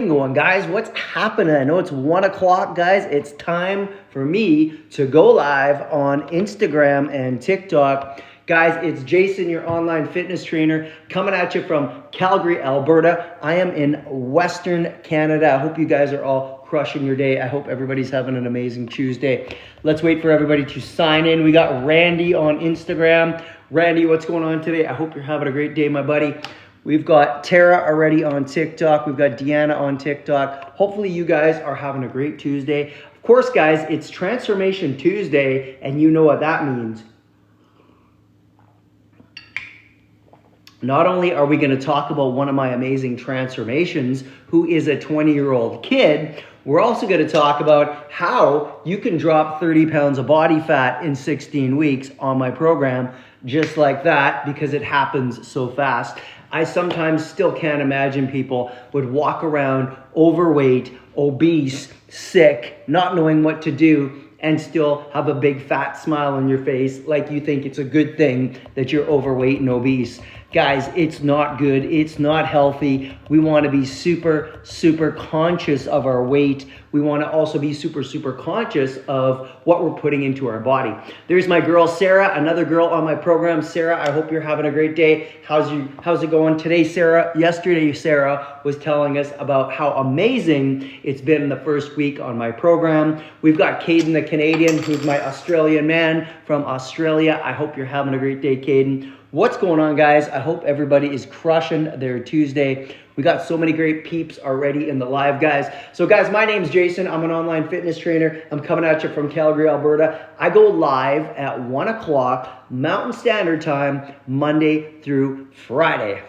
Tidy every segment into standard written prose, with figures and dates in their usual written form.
Going, guys? What's happening? I know it's 1 o'clock, guys. It's time for me to go live on Instagram and TikTok. Guys, it's Jason, your online fitness trainer, coming at you from Calgary, Alberta. I am in Western Canada. I hope you guys are all crushing your day. I hope everybody's having an amazing Tuesday. Let's wait for everybody to sign in. We got Randy on Instagram. Randy, what's going on today? I hope you're having a great day, my buddy. We've got Tara already on TikTok. We've got Deanna on TikTok. Hopefully you guys are having a great Tuesday. Of course, guys, it's Transformation Tuesday, and you know what that means. Not only are we going to talk about one of my amazing transformations, who is a 20-year-old kid, we're also going to talk about how you can drop 30 pounds of body fat in 16 weeks on my program, just like that, because it happens so fast. I sometimes still can't imagine people would walk around overweight, obese, sick, not knowing what to do, and still have a big fat smile on your face like you think it's a good thing that you're overweight and obese. Guys, it's not good. It's not healthy. We want to be super, super conscious of our weight. We want to also be super, super conscious of what we're putting into our body. There's my girl, Sarah, another girl on my program. Sarah, I hope you're having a great day. How's it going today, Sarah? Yesterday, Sarah was telling us about how amazing it's been in the first week on my program. We've got Caden, the Canadian, who's my Australian man from Australia. I hope you're having a great day, Caden. What's going on, guys? I hope everybody is crushing their Tuesday. We got so many great peeps already in the live, guys. So, guys, my name's Jason. I'm an online fitness trainer. I'm coming at you from Calgary, Alberta. I go live at 1 o'clock Mountain Standard Time, Monday through Friday.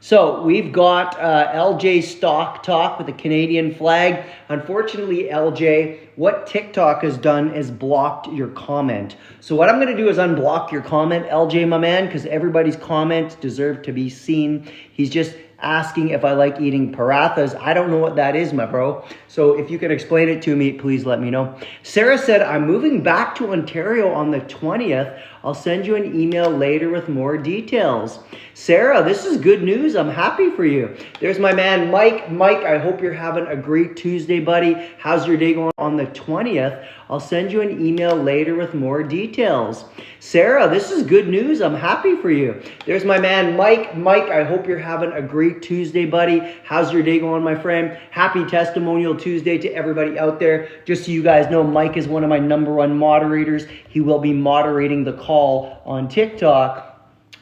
So we've got LJ Stock Talk with the Canadian flag. Unfortunately, LJ, what TikTok has done is blocked your comment. So what I'm going to do is unblock your comment, LJ, my man, because everybody's comments deserve to be seen. He's just asking if I like eating parathas. I don't know what that is, my bro. So if you can explain it to me, please let me know. Sarah said, I'm moving back to Ontario on the 20th. I'll send you an email later with more details. Sarah, this is good news. I'm happy for you. There's my man, Mike. Mike, I hope you're having a great Tuesday, buddy. How's your day going on the 20th? I'll send you an email later with more details. Sarah, this is good news. I'm happy for you. There's my man, Mike. Mike, I hope you're having a great Tuesday, buddy. How's your day going, my friend? Happy Testimonial Tuesday to everybody out there. Just so you guys know, Mike is one of my #1 moderators. He will be moderating the call on TikTok.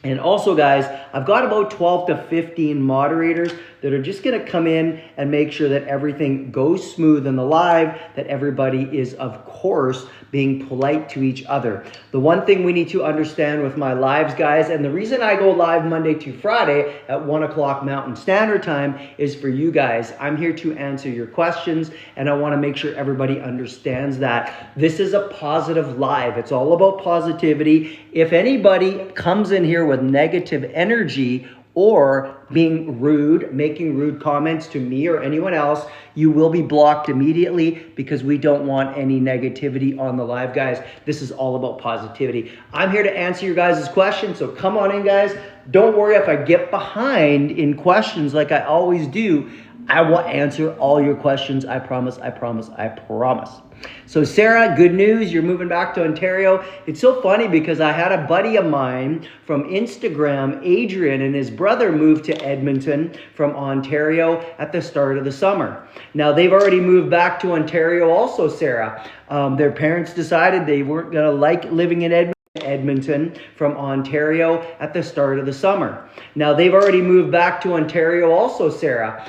And also, guys, I've got about 12 to 15 moderators that are just going to come in and make sure that everything goes smooth in the live, that everybody is, of course, being polite to each other. The one thing we need to understand with my lives, guys, and the reason I go live Monday to Friday at 1 o'clock Mountain Standard Time is for you guys. I'm here to answer your questions, and I want to make sure everybody understands that. This is a positive live. It's all about positivity. If anybody comes in here with negative energy or being rude, making rude comments to me or anyone else, you will be blocked immediately because we don't want any negativity on the live, guys. This is all about positivity. I'm here to answer your guys' questions, so come on in, guys. Don't worry if I get behind in questions like I always do. I will answer all your questions. I promise, I promise, I promise. So Sarah, good news. You're moving back to Ontario. It's so funny because I had a buddy of mine from Instagram, Adrian, and his brother moved to Edmonton from Ontario at the start of the summer. Now they've already moved back to Ontario also, Sarah. Their parents decided they weren't going to like living in Edmonton from Ontario at the start of the summer. Now they've already moved back to Ontario also, Sarah.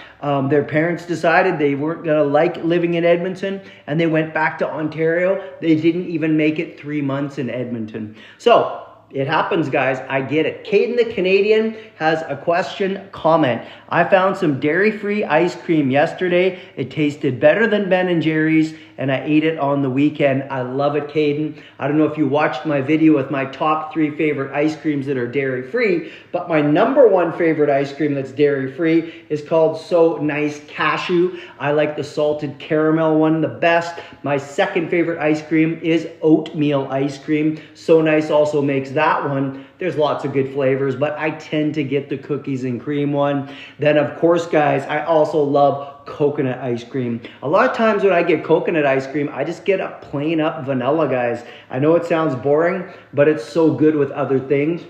Their parents decided they weren't going to like living in Edmonton and they went back to Ontario. They didn't even make it 3 months in Edmonton. So it happens, guys. I get it. Caden the Canadian has a question, comment. I found some dairy-free ice cream yesterday. It tasted better than Ben & Jerry's, and I ate it on the weekend. I love it, Caden. I don't know if you watched my video with my top 3 favorite ice creams that are dairy-free, but my #1 favorite ice cream that's dairy-free is called So Nice Cashew. I like the salted caramel one the best. My second favorite ice cream is oatmeal ice cream. So Nice also makes that one. There's lots of good flavors, but I tend to get the cookies and cream one. Then, of course, guys, I also love coconut ice cream. A lot of times when I get coconut ice cream, I just get a plain up vanilla, guys. I know it sounds boring, but it's so good with other things.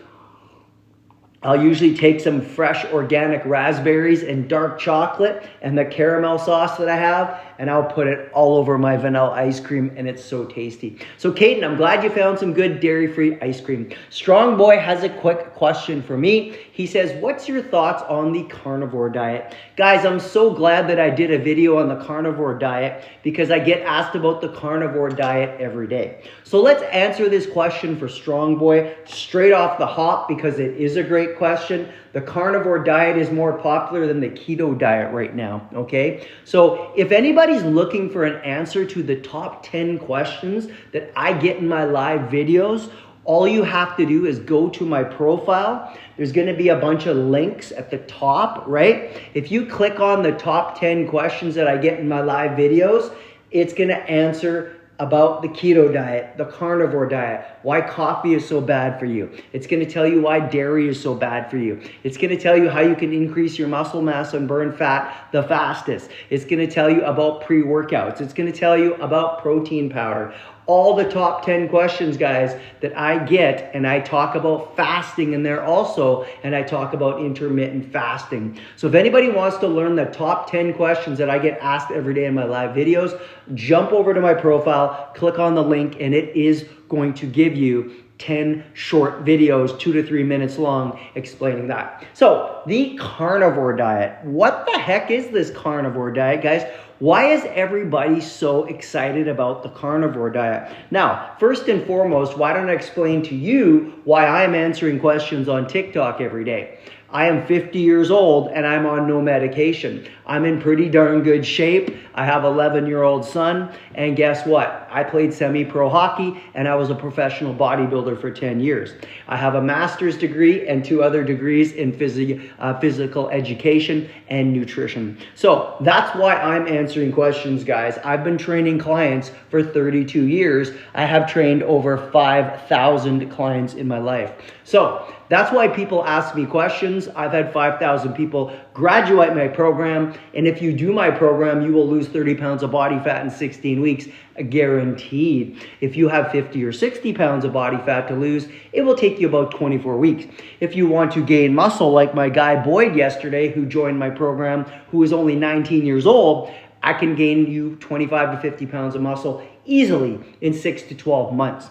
I'll usually take some fresh organic raspberries and dark chocolate and the caramel sauce that I have, and I'll put it all over my vanilla ice cream, and it's so tasty. So Caden, I'm glad you found some good dairy-free ice cream. Strong Boy has a quick question for me. He says, what's your thoughts on the carnivore diet? Guys, I'm so glad that I did a video on the carnivore diet because I get asked about the carnivore diet every day. So let's answer this question for Strong Boy straight off the hop because it is a great question. The carnivore diet is more popular than the keto diet right now, okay? So if anybody's looking for an answer to the top 10 questions that I get in my live videos, all you have to do is go to my profile. There's going to be a bunch of links at the top, right? If you click on the top 10 questions that I get in my live videos, it's going to answer about the keto diet, the carnivore diet, why coffee is so bad for you. It's going to tell you why dairy is so bad for you. It's going to tell you how you can increase your muscle mass and burn fat the fastest. It's going to tell you about pre-workouts. It's going to tell you about protein powder. All the top 10 questions, guys, that I get, and I talk about fasting in there also, and I talk about intermittent fasting. So if anybody wants to learn the top 10 questions that I get asked every day in my live videos, jump over to my profile, click on the link, and it is going to give you 10 short videos, 2 to 3 minutes long, explaining that. So the carnivore diet. What the heck is this carnivore diet, guys? Why is everybody so excited about the carnivore diet? Now, first and foremost, why don't I explain to you why I'm answering questions on TikTok every day? I am 50 years old and I'm on no medication. I'm in pretty darn good shape. I have an 11-year-old son, and guess what? I played semi-pro hockey and I was a professional bodybuilder for 10 years. I have a master's degree and 2 other degrees in physical education and nutrition. So that's why I'm answering questions, guys. I've been training clients for 32 years. I have trained over 5,000 clients in my life. So that's why people ask me questions. I've had 5,000 people graduate my program, and if you do my program, you will lose 30 pounds of body fat in 16 weeks, guaranteed. If you have 50 or 60 pounds of body fat to lose, it will take you about 24 weeks. If you want to gain muscle, like my guy Boyd yesterday, who joined my program, who is only 19 years old, I can gain you 25 to 50 pounds of muscle easily in 6 to 12 months.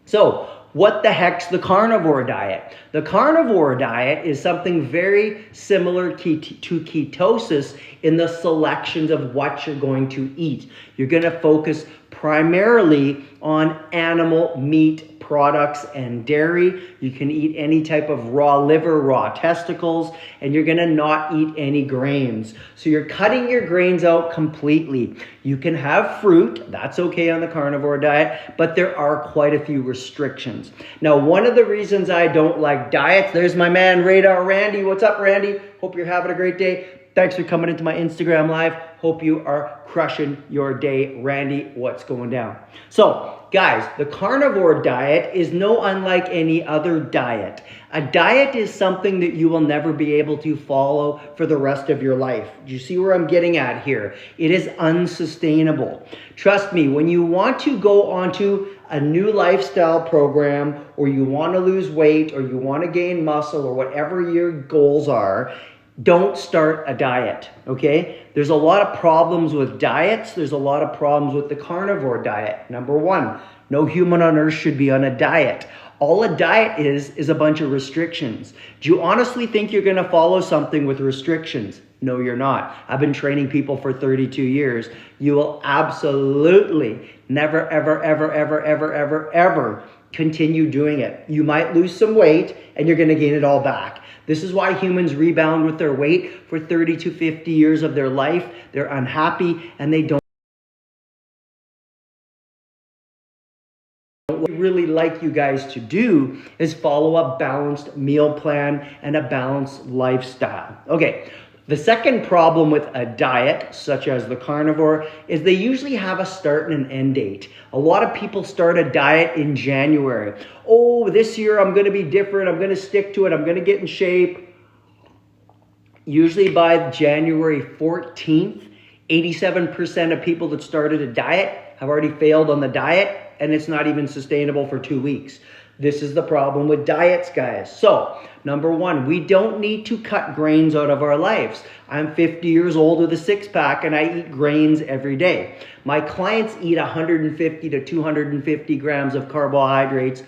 So what the heck's the carnivore diet? The carnivore diet is something very similar to ketosis in the selections of what you're going to eat. You're going to focus primarily on animal meat products and dairy. You can eat any type of raw liver, raw testicles, and you're going to not eat any grains. So you're cutting your grains out completely. You can have fruit, that's okay on the carnivore diet, but there are quite a few restrictions. Now, one of the reasons I don't like diets, there's my man Radar Randy. What's up, Randy? Hope you're having a great day. Thanks for coming into my Instagram live. Hope you are crushing your day. Randy, what's going down? So, guys, the carnivore diet is no unlike any other diet. A diet is something that you will never be able to follow for the rest of your life. Do you see where I'm getting at here? It is unsustainable. Trust me, when you want to go onto a new lifestyle program, or you want to lose weight, or you want to gain muscle, or whatever your goals are, don't start a diet, okay? There's a lot of problems with diets. There's a lot of problems with the carnivore diet. Number one, no human on earth should be on a diet. All a diet is a bunch of restrictions. Do you honestly think you're going to follow something with restrictions? No, you're not. I've been training people for 32 years. You will absolutely never, ever, ever, ever, ever, ever, ever continue doing it. You might lose some weight and you're going to gain it all back. This is why humans rebound with their weight for 30 to 50 years of their life. They're unhappy and they don't really like you guys to do is follow a balanced meal plan and a balanced lifestyle. Okay. The second problem with a diet, such as the carnivore, is they usually have a start and an end date. A lot of people start a diet in January. Oh, this year I'm going to be different. I'm going to stick to it. I'm going to get in shape. Usually by January 14th, 87% of people that started a diet have already failed on the diet, and it's not even sustainable for 2 weeks. This is the problem with diets, guys. So, number one, we don't need to cut grains out of our lives. I'm 50 years old with a six-pack, and I eat grains every day. My clients eat 150 to 250 grams of carbohydrates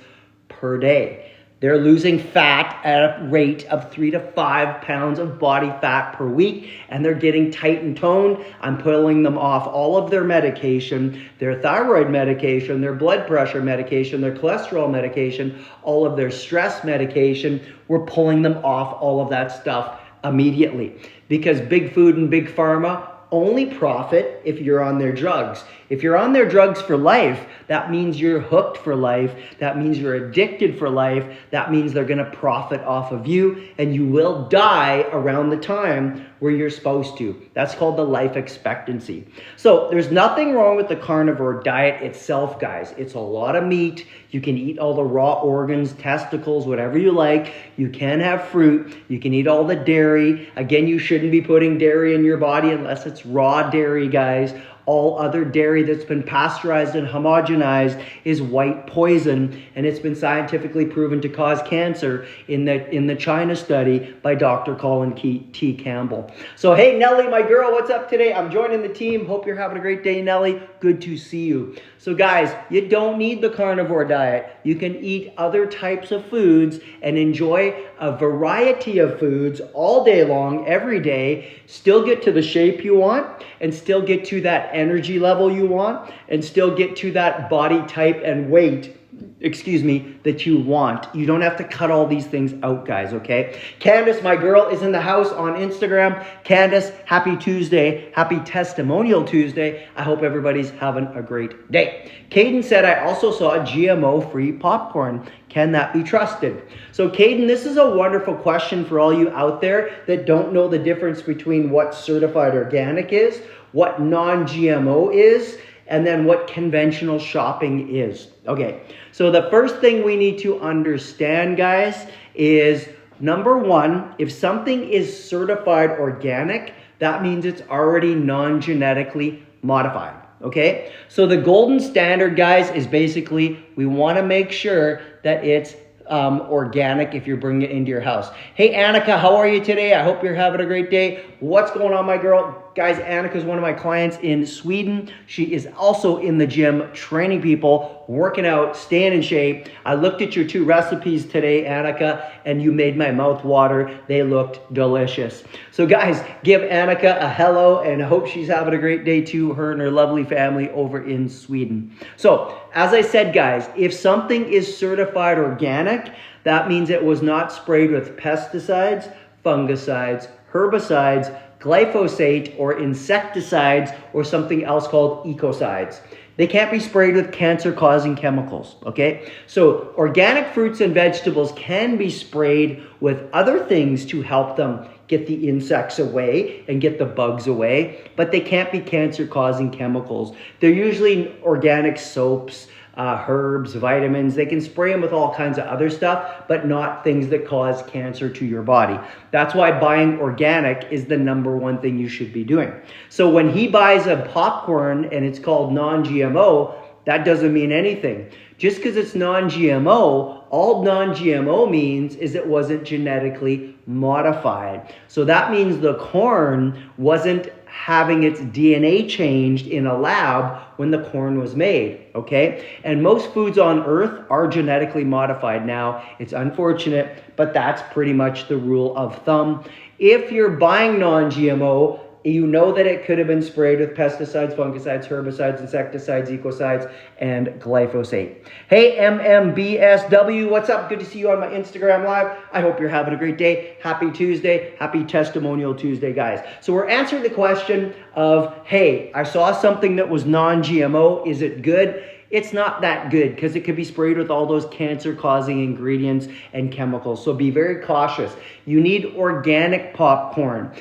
per day. They're losing fat at a rate of 3 to 5 pounds of body fat per week, and they're getting tight and toned. I'm pulling them off all of their medication, their thyroid medication, their blood pressure medication, their cholesterol medication, all of their stress medication. We're pulling them off all of that stuff immediately, because big food and big pharma only profit if you're on their drugs. If you're on their drugs for life, that means you're hooked for life. That means you're addicted for life. That means they're going to profit off of you, and you will die around the time where you're supposed to. That's called the life expectancy. So there's nothing wrong with the carnivore diet itself, guys. It's a lot of meat. You can eat all the raw organs, testicles, whatever you like. You can have fruit. You can eat all the dairy. Again, you shouldn't be putting dairy in your body unless it's raw dairy, guys. All other dairy that's been pasteurized and homogenized is white poison, and it's been scientifically proven to cause cancer in the China study by Dr. Colin T. Campbell. So, hey, Nellie, my girl, what's up today? I'm joining the team. Hope you're having a great day, Nellie. Good to see you. So, guys, you don't need the carnivore diet. You can eat other types of foods and enjoy a variety of foods all day long, every day, still get to the shape you want, and still get to that energy level you want, and still get to that body type and weight, that you want. You don't have to cut all these things out, guys, okay? Candace, my girl, is in the house on Instagram. Candace, happy Tuesday. Happy Testimonial Tuesday. I hope everybody's having a great day. Caden said, I also saw GMO-free popcorn. Can that be trusted? So, Caden, this is a wonderful question for all you out there that don't know the difference between what certified organic is, what non-GMO is, and then what conventional shopping is. Okay, so the first thing we need to understand, guys, is number one, if something is certified organic, that means it's already non-genetically modified. Okay, so the golden standard, guys, is basically we want to make sure that it's organic if you're bringing it into your house. Hey, Annika, how are you today? I hope you're having a great day. What's going on, my girl? Guys, Annika is one of my clients in Sweden. She is also in the gym training people, working out, staying in shape. I looked at your 2 recipes today, Annika, and you made my mouth water. They looked delicious. So guys, give Annika a hello, and I hope she's having a great day too, her and her lovely family over in Sweden. So as I said, guys, if something is certified organic, that means it was not sprayed with pesticides, fungicides, herbicides, glyphosate, or insecticides, or something else called ecocides. They can't be sprayed with cancer-causing chemicals, okay? So organic fruits and vegetables can be sprayed with other things to help them get the insects away and get the bugs away, but they can't be cancer-causing chemicals. They're usually organic soaps, herbs, vitamins. They can spray them with all kinds of other stuff, but not things that cause cancer to your body. That's why buying organic is the number one thing you should be doing. So when he buys a popcorn and it's called non-GMO, that doesn't mean anything. Just because it's non-GMO, all non-GMO means is it wasn't genetically modified. So that means the corn wasn't having its DNA changed in a lab when the corn was made, okay? And most foods on earth are genetically modified now. It's unfortunate, but that's pretty much the rule of thumb. If you're buying non-GMO, you know that it could have been sprayed with pesticides, fungicides, herbicides, insecticides, ecocides, and glyphosate. Hey, MMBSW, what's up? Good to see you on my Instagram Live. I hope you're having a great day. Happy Tuesday. Happy Testimonial Tuesday, guys. So we're answering the question of, hey, I saw something that was non-GMO. Is it good? It's not that good because it could be sprayed with all those cancer-causing ingredients and chemicals. So be very cautious. You need organic popcorn.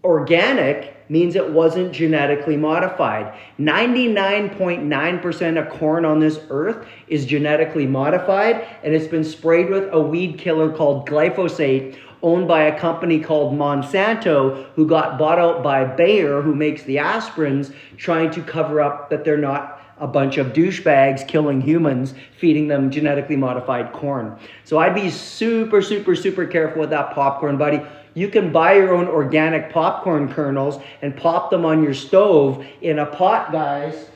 Organic means it wasn't genetically modified. 99.9% of corn on this earth is genetically modified, and it's been sprayed with a weed killer called glyphosate owned by a company called Monsanto, who got bought out by Bayer, who makes the aspirins, trying to cover up that they're not a bunch of douchebags killing humans, feeding them genetically modified corn. So I'd be super, super, super careful with that popcorn, buddy. You can buy your own organic popcorn kernels and pop them on your stove in a pot, guys.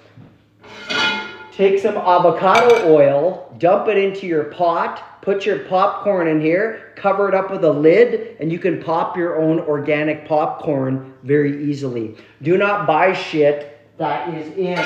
Take some avocado oil, dump it into your pot, put your popcorn in here, cover it up with a lid, and you can pop your own organic popcorn very easily. Do not buy shit that is in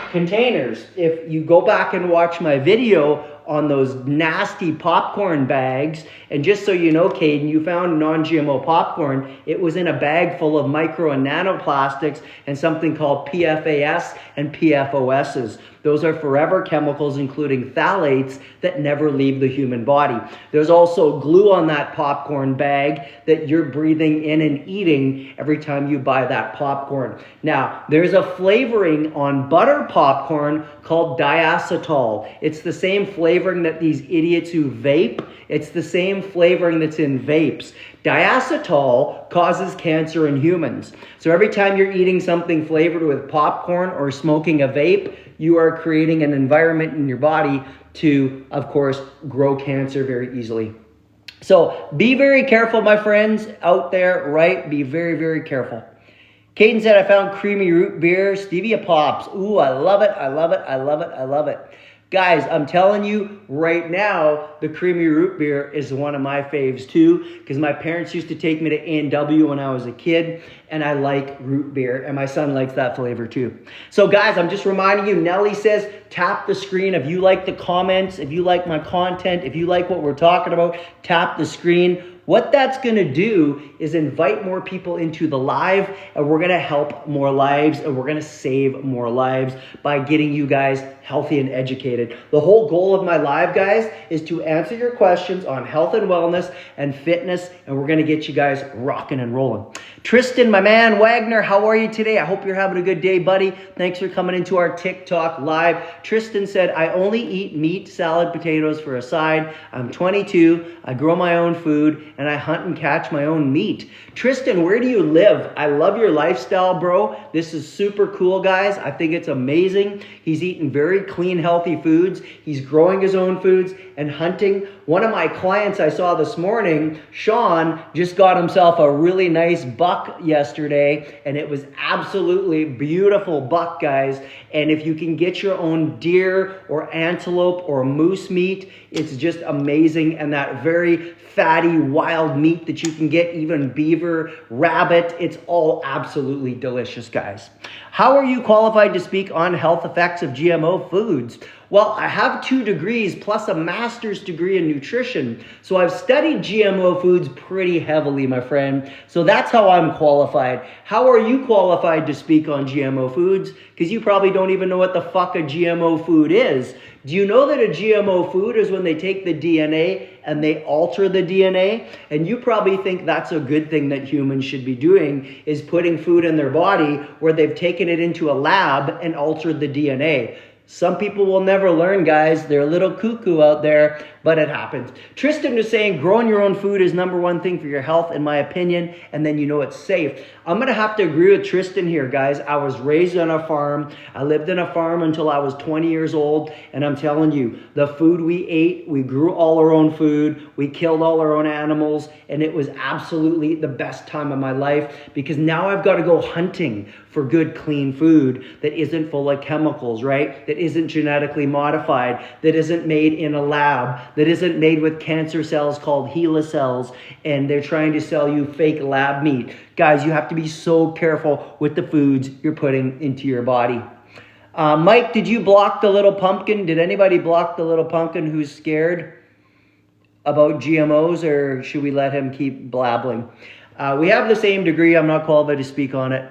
containers. If you go back and watch my video on those nasty popcorn bags, and just so you know, Caden, you found non-GMO popcorn. It was in a bag full of micro and nanoplastics and something called PFAS and PFOSs. Those are forever chemicals, including phthalates, that never leave the human body. There's also glue on that popcorn bag that you're breathing in and eating every time you buy that popcorn. Now, there's a flavoring on butter popcorn called diacetyl. It's the same flavoring that these idiots who vape, it's the same flavoring that's in vapes. Diacetyl causes cancer in humans. So every time you're eating something flavored with popcorn or smoking a vape, you are creating an environment in your body to, of course, grow cancer very easily. So be very careful, my friends out there, right? Be very, very careful. Caden said, I found creamy root beer, stevia pops. Ooh, I love it, I love it, I love it, I love it. Guys, I'm telling you right now, the creamy root beer is one of my faves too, because my parents used to take me to A&W when I was a kid, and I like root beer, and my son likes that flavor too. So guys, I'm just reminding you, Nelly says, tap the screen. If you like the comments, if you like my content, if you like what we're talking about, tap the screen. What that's going to do is invite more people into the live, and we're going to help more lives, and we're going to save more lives by getting you guys healthy and educated. The whole goal of my live, guys, is to answer your questions on health and wellness and fitness, and we're going to get you guys rocking and rolling. Tristan, my man, Wagner, how are you today? I hope you're having a good day, buddy. Thanks for coming into our TikTok live. Tristan said, I only eat meat, salad, potatoes for a side. I'm 22. I grow my own food, and I hunt and catch my own meat. Tristan, where do you live? I love your lifestyle, bro. This is super cool, guys. I think it's amazing. He's eating very clean, healthy foods. He's growing his own foods and hunting. One of my clients I saw this morning, Sean, just got himself a really nice buck yesterday, and it was absolutely beautiful buck, guys. And if you can get your own deer or antelope or moose meat, it's just amazing. And that very fatty wild meat that you can get, even beaver, rabbit, it's all absolutely delicious, guys. How are you qualified to speak on health effects of GMO foods? Well, I have 2 degrees plus a master's degree in nutrition. So I've studied GMO foods pretty heavily, my friend. So that's how I'm qualified. How are you qualified to speak on GMO foods? Because you probably don't even know what the fuck a GMO food is. Do you know that a GMO food is when they take the DNA and they alter the DNA? And you probably think that's a good thing that humans should be doing, is putting food in their body where they've taken it into a lab and altered the DNA. Some people will never learn, guys. They're a little cuckoo out there, but it happens. Tristan was saying growing your own food is #1 thing for your health, in my opinion, and then you know it's safe. I'm going to have to agree with Tristan here, guys. I was raised on a farm. I lived in a farm until I was 20 years old, and I'm telling you, the food we ate, we grew all our own food, we killed all our own animals, and it was absolutely the best time of my life, because now I've got to go hunting for good, clean food that isn't full of chemicals, right? That isn't genetically modified, that isn't made in a lab, that isn't made with cancer cells called HeLa cells, and they're trying to sell you fake lab meat. Guys, you have to be so careful with the foods you're putting into your body. Mike, did you block the little pumpkin? Did anybody block the little pumpkin who's scared about GMOs, or should we let him keep blabbling? We have the same degree. I'm not qualified to speak on it.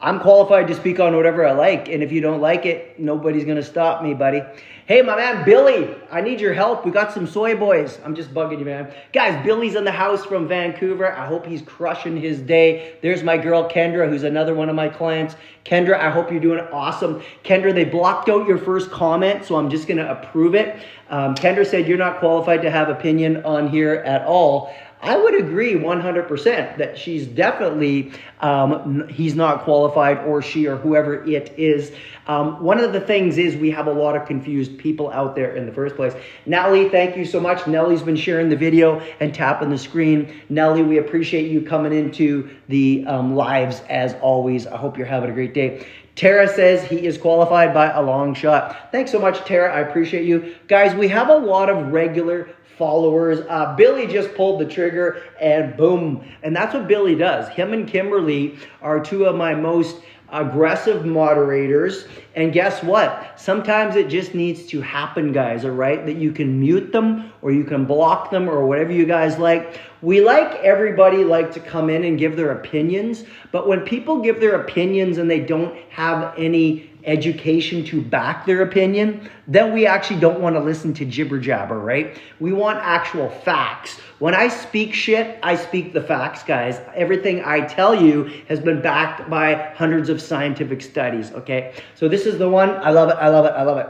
I'm qualified to speak on whatever I like, and if you don't like it, nobody's going to stop me, buddy. Hey, my man, Billy, I need your help. We got some soy boys. I'm just bugging you, man. Guys, Billy's in the house from Vancouver. I hope he's crushing his day. There's my girl, Kendra, who's another one of my clients. Kendra, I hope you're doing awesome. Kendra, they blocked out your first comment, so I'm just going to approve it. Kendra said you're not qualified to have opinion on here at all. I would agree 100% that she's definitely, he's not qualified, or she or whoever it is. One of the things is we have a lot of confused people out there in the first place. Nellie, thank you so much. Nellie's been sharing the video and tapping the screen. Nellie, we appreciate you coming into the lives as always. I hope you're having a great day. Tara says he is qualified by a long shot. Thanks so much, Tara. I appreciate you. Guys, we have a lot of regular followers. Billy just pulled the trigger and boom. And that's what Billy does. Him and Kimberly are two of my most aggressive moderators. And guess what? Sometimes it just needs to happen, guys, all right? That you can mute them or you can block them or whatever you guys like. We everybody like to come in and give their opinions, but when people give their opinions and they don't have any education to back their opinion, then we actually don't want to listen to jibber jabber, right? We want actual facts. When I speak shit, I speak the facts, guys. Everything I tell you has been backed by hundreds of scientific studies, okay? So this is the one. I love it. I love it. I love it.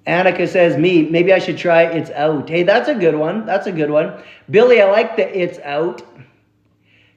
Annika says, maybe I should try It's Out. Hey, that's a good one. That's a good one. Billy, I like the It's Out.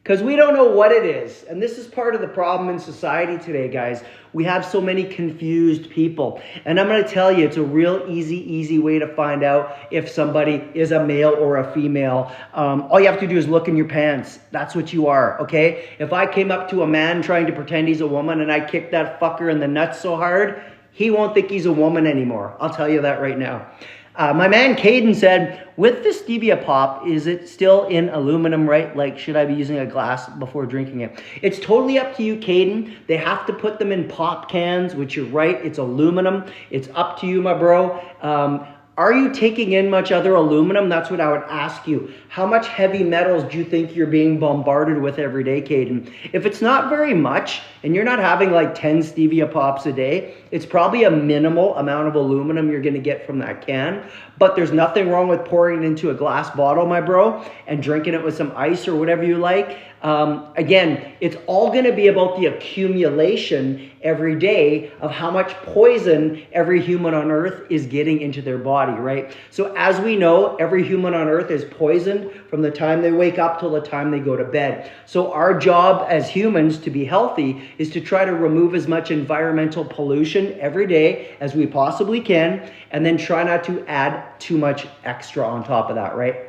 Because we don't know what it is. And this is part of the problem in society today, guys. We have so many confused people. And I'm going to tell you, it's a real easy way to find out if somebody is a male or a female. All you have to do is look in your pants. That's what you are, okay? If I came up to a man trying to pretend he's a woman and I kicked that fucker in the nuts so hard, he won't think he's a woman anymore. I'll tell you that right now. My man Caden said, with the stevia pop, is it still in aluminum, right? Like, should I be using a glass before drinking it? It's totally up to you, Caden. They have to put them in pop cans, which you're right. It's aluminum. It's up to you, my bro. Are you taking in much other aluminum? That's what I would ask you. How much heavy metals do you think you're being bombarded with every day, Caden? If it's not very much, and you're not having like 10 stevia pops a day, it's probably a minimal amount of aluminum you're going to get from that can. But there's nothing wrong with pouring it into a glass bottle, my bro, and drinking it with some ice or whatever you like. Again, it's all going to be about the accumulation every day of how much poison every human on earth is getting into their body, right? So as we know, every human on earth is poisoned from the time they wake up till the time they go to bed. So our job as humans to be healthy is to try to remove as much environmental pollution every day as we possibly can, and then try not to add too much extra on top of that, right?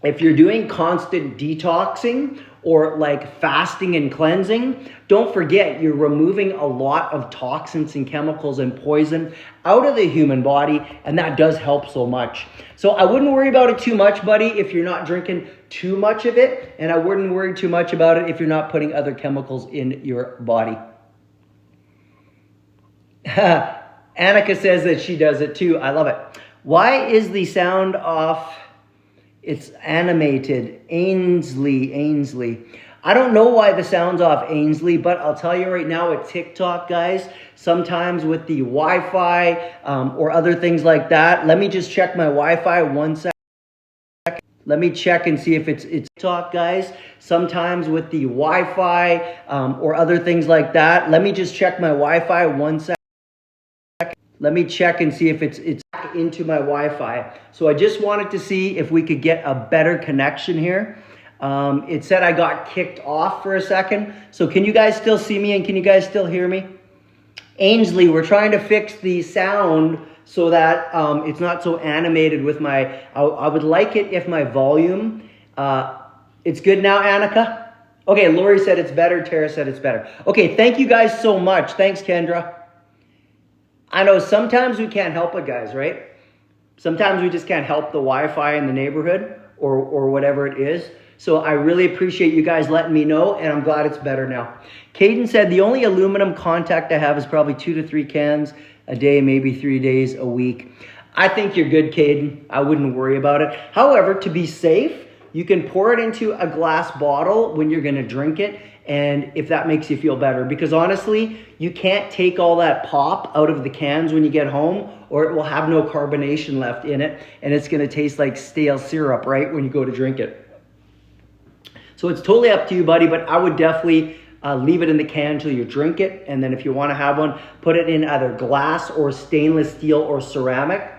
If you're doing constant detoxing or like fasting and cleansing, don't forget you're removing a lot of toxins and chemicals and poison out of the human body, and that does help so much. So I wouldn't worry about it too much, buddy, if you're not drinking too much of it, and I wouldn't worry too much about it if you're not putting other chemicals in your body. Annika says that she does it too. I love it. Why is the sound off? It's animated. Ainsley. I don't know why the sound's off, Ainsley, but I'll tell you right now at TikTok, guys, sometimes with the Wi-Fi or other things like that. Let me just check my Wi-Fi 1 second. Let me check and see if it's TikTok, guys. Sometimes with the Wi-Fi or other things like that. Let me just check my Wi-Fi 1 second. Let me check and see if it's into my Wi-Fi. So I just wanted to see if we could get a better connection here. It said I got kicked off for a second. So can you guys still see me and can you guys still hear me? Ainsley, we're trying to fix the sound so that it's not so animated with my, I would like it if my volume, it's good now, Annika? Okay, Lori said it's better, Tara said it's better. Okay, thank you guys so much. Thanks, Kendra. I know sometimes we can't help it, guys, right? Sometimes we just can't help the Wi-Fi in the neighborhood or whatever it is. So I really appreciate you guys letting me know, and I'm glad it's better now. Caden said the only aluminum contact I have is probably 2 to 3 cans a day, maybe 3 days a week. I think you're good, Caden. I wouldn't worry about it. However, to be safe, you can pour it into a glass bottle when you're going to drink it, and if that makes you feel better. Because honestly, you can't take all that pop out of the cans when you get home, or it will have no carbonation left in it, and it's going to taste like stale syrup, right, when you go to drink it. So it's totally up to you, buddy, but I would definitely leave it in the can until you drink it, and then if you want to have one, put it in either glass or stainless steel or ceramic.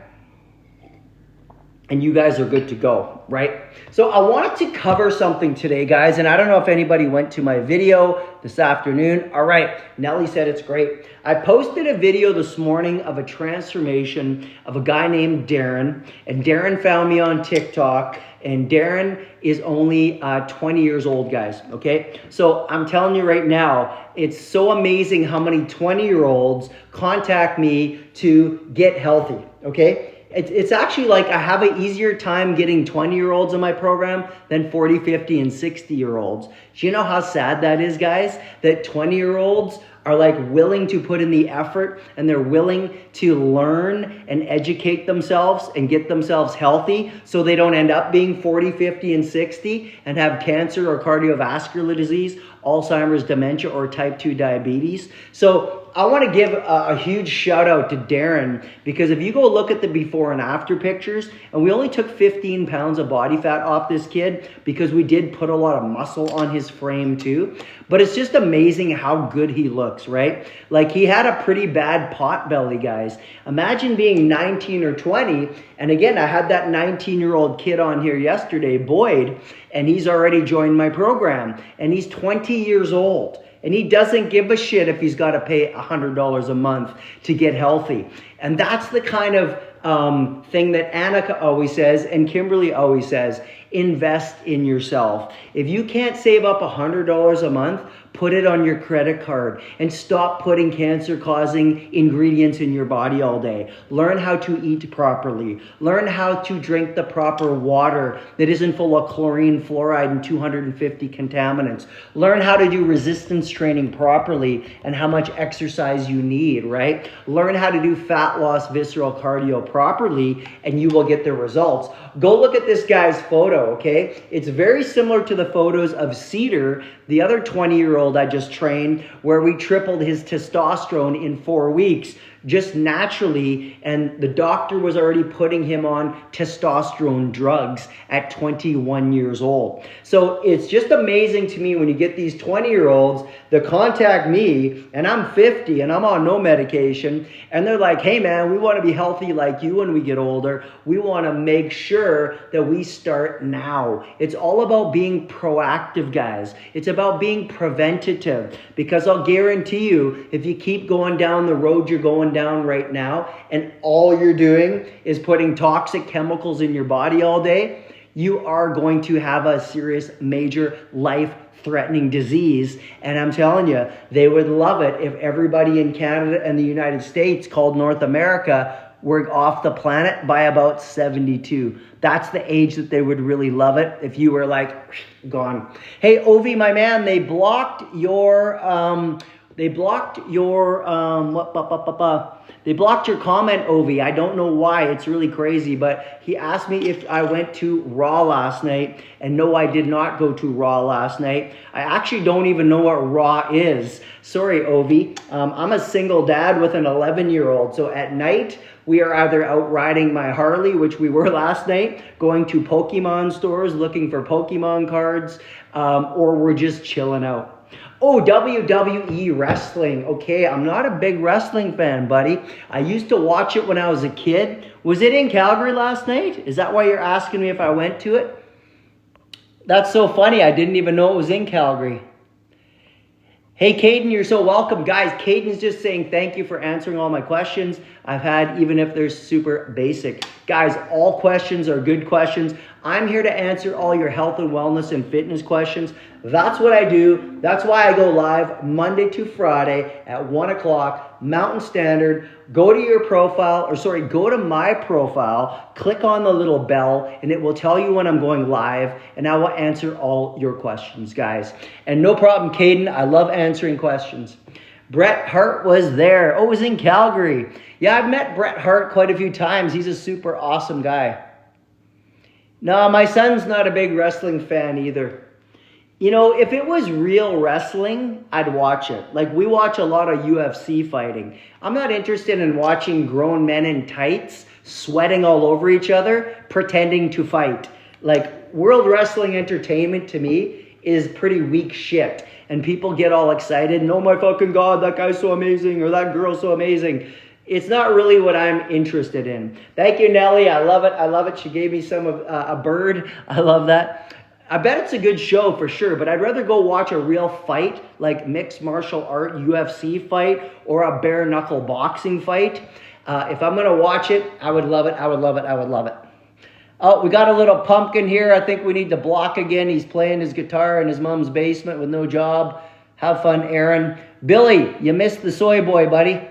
and you guys are good to go, right? So I wanted to cover something today, guys, and I don't know if anybody went to my video this afternoon. All right, Nellie said it's great. I posted a video this morning of a transformation of a guy named Darren, and Darren found me on TikTok, and Darren is only 20 years old, guys, okay? So I'm telling you right now, it's so amazing how many 20-year-olds contact me to get healthy, okay? It's actually like I have an easier time getting 20-year-olds in my program than 40, 50, and 60-year-olds. Do you know how sad that is, guys? That 20-year-olds are like willing to put in the effort and they're willing to learn and educate themselves and get themselves healthy so they don't end up being 40, 50, and 60 and have cancer or cardiovascular disease, Alzheimer's, dementia, or type 2 diabetes. So I want to give a huge shout out to Darren, because if you go look at the before and after pictures, and we only took 15 pounds of body fat off this kid because we did put a lot of muscle on his frame too. But it's just amazing how good he looks, right? Like, he had a pretty bad pot belly, guys. Imagine being 19 or 20. And again, I had that 19-year-old kid on here yesterday, Boyd, and he's already joined my program. And he's 20 years old. And he doesn't give a shit if he's got to pay $100 a month to get healthy. And that's the kind of thing that Annika always says and Kimberly always says: invest in yourself. If you can't save up $100 a month, put it on your credit card and stop putting cancer-causing ingredients in your body all day. Learn how to eat properly. Learn how to drink the proper water that isn't full of chlorine, fluoride, and 250 contaminants. Learn how to do resistance training properly and how much exercise you need, right? Learn how to do fat loss, visceral cardio properly, and you will get the results. Go look at this guy's photo, okay? It's very similar to the photos of Cedar, the other 20-year-old I just trained, where we tripled his testosterone in 4 weeks, just naturally, and the doctor was already putting him on testosterone drugs at 21 years old. So it's just amazing to me when you get these 20-year-olds that contact me, and I'm 50 and I'm on no medication, and they're like, hey man, we want to be healthy like you when we get older. We want to make sure that we start now. It's all about being proactive, guys. It's about being preventative, because I'll guarantee you, if you keep going down the road you're going down right now, and all you're doing is putting toxic chemicals in your body all day, you are going to have a serious, major, life-threatening disease. And I'm telling you, they would love it if everybody in Canada and the United States, called North America, were off the planet by about 72. That's the age that they would really love it, if you were like gone. Hey, Ovi, my man, they blocked your comment, Ovi. I don't know why. It's really crazy. But he asked me if I went to Raw last night. And no, I did not go to Raw last night. I actually don't even know what Raw is. Sorry, Ovi. I'm a single dad with an 11-year-old. So at night, we are either out riding my Harley, which we were last night, going to Pokemon stores looking for Pokemon cards, or we're just chilling out. Oh, WWE wrestling. Okay, I'm not a big wrestling fan, buddy. I used to watch it when I was a kid. Was it in Calgary last night? Is that why you're asking me if I went to it? That's so funny. I didn't even know it was in Calgary. Hey, Caden, you're so welcome. Guys, Caden's just saying thank you for answering all my questions I've had, even if they're super basic. Guys, all questions are good questions. I'm here to answer all your health and wellness and fitness questions. That's what I do. That's why I go live Monday to Friday at 1 o'clock Mountain Standard. Go to your profile, go to my profile, click on the little bell, and it will tell you when I'm going live, and I will answer all your questions, guys. And no problem, Caden. I love answering questions. Bret Hart was there. Oh, it was in Calgary. Yeah, I've met Bret Hart quite a few times. He's a super awesome guy. No, my son's not a big wrestling fan either. You know, if it was real wrestling, I'd watch it. Like, we watch a lot of UFC fighting. I'm not interested in watching grown men in tights sweating all over each other, pretending to fight. Like, World Wrestling Entertainment to me is pretty weak shit. And people get all excited. Oh my fucking God, that guy's so amazing, or that girl's so amazing. It's not really what I'm interested in. Thank you, Nelly. I love it. I love it. She gave me some of a bird. I love that. I bet it's a good show for sure, but I'd rather go watch a real fight, like mixed martial art UFC fight or a bare knuckle boxing fight. If I'm going to watch it, I would love it. I would love it. I would love it. Oh, we got a little pumpkin here. I think we need to block again. He's playing his guitar in his mom's basement with no job. Have fun, Aaron. Billy, you missed the soy boy, buddy.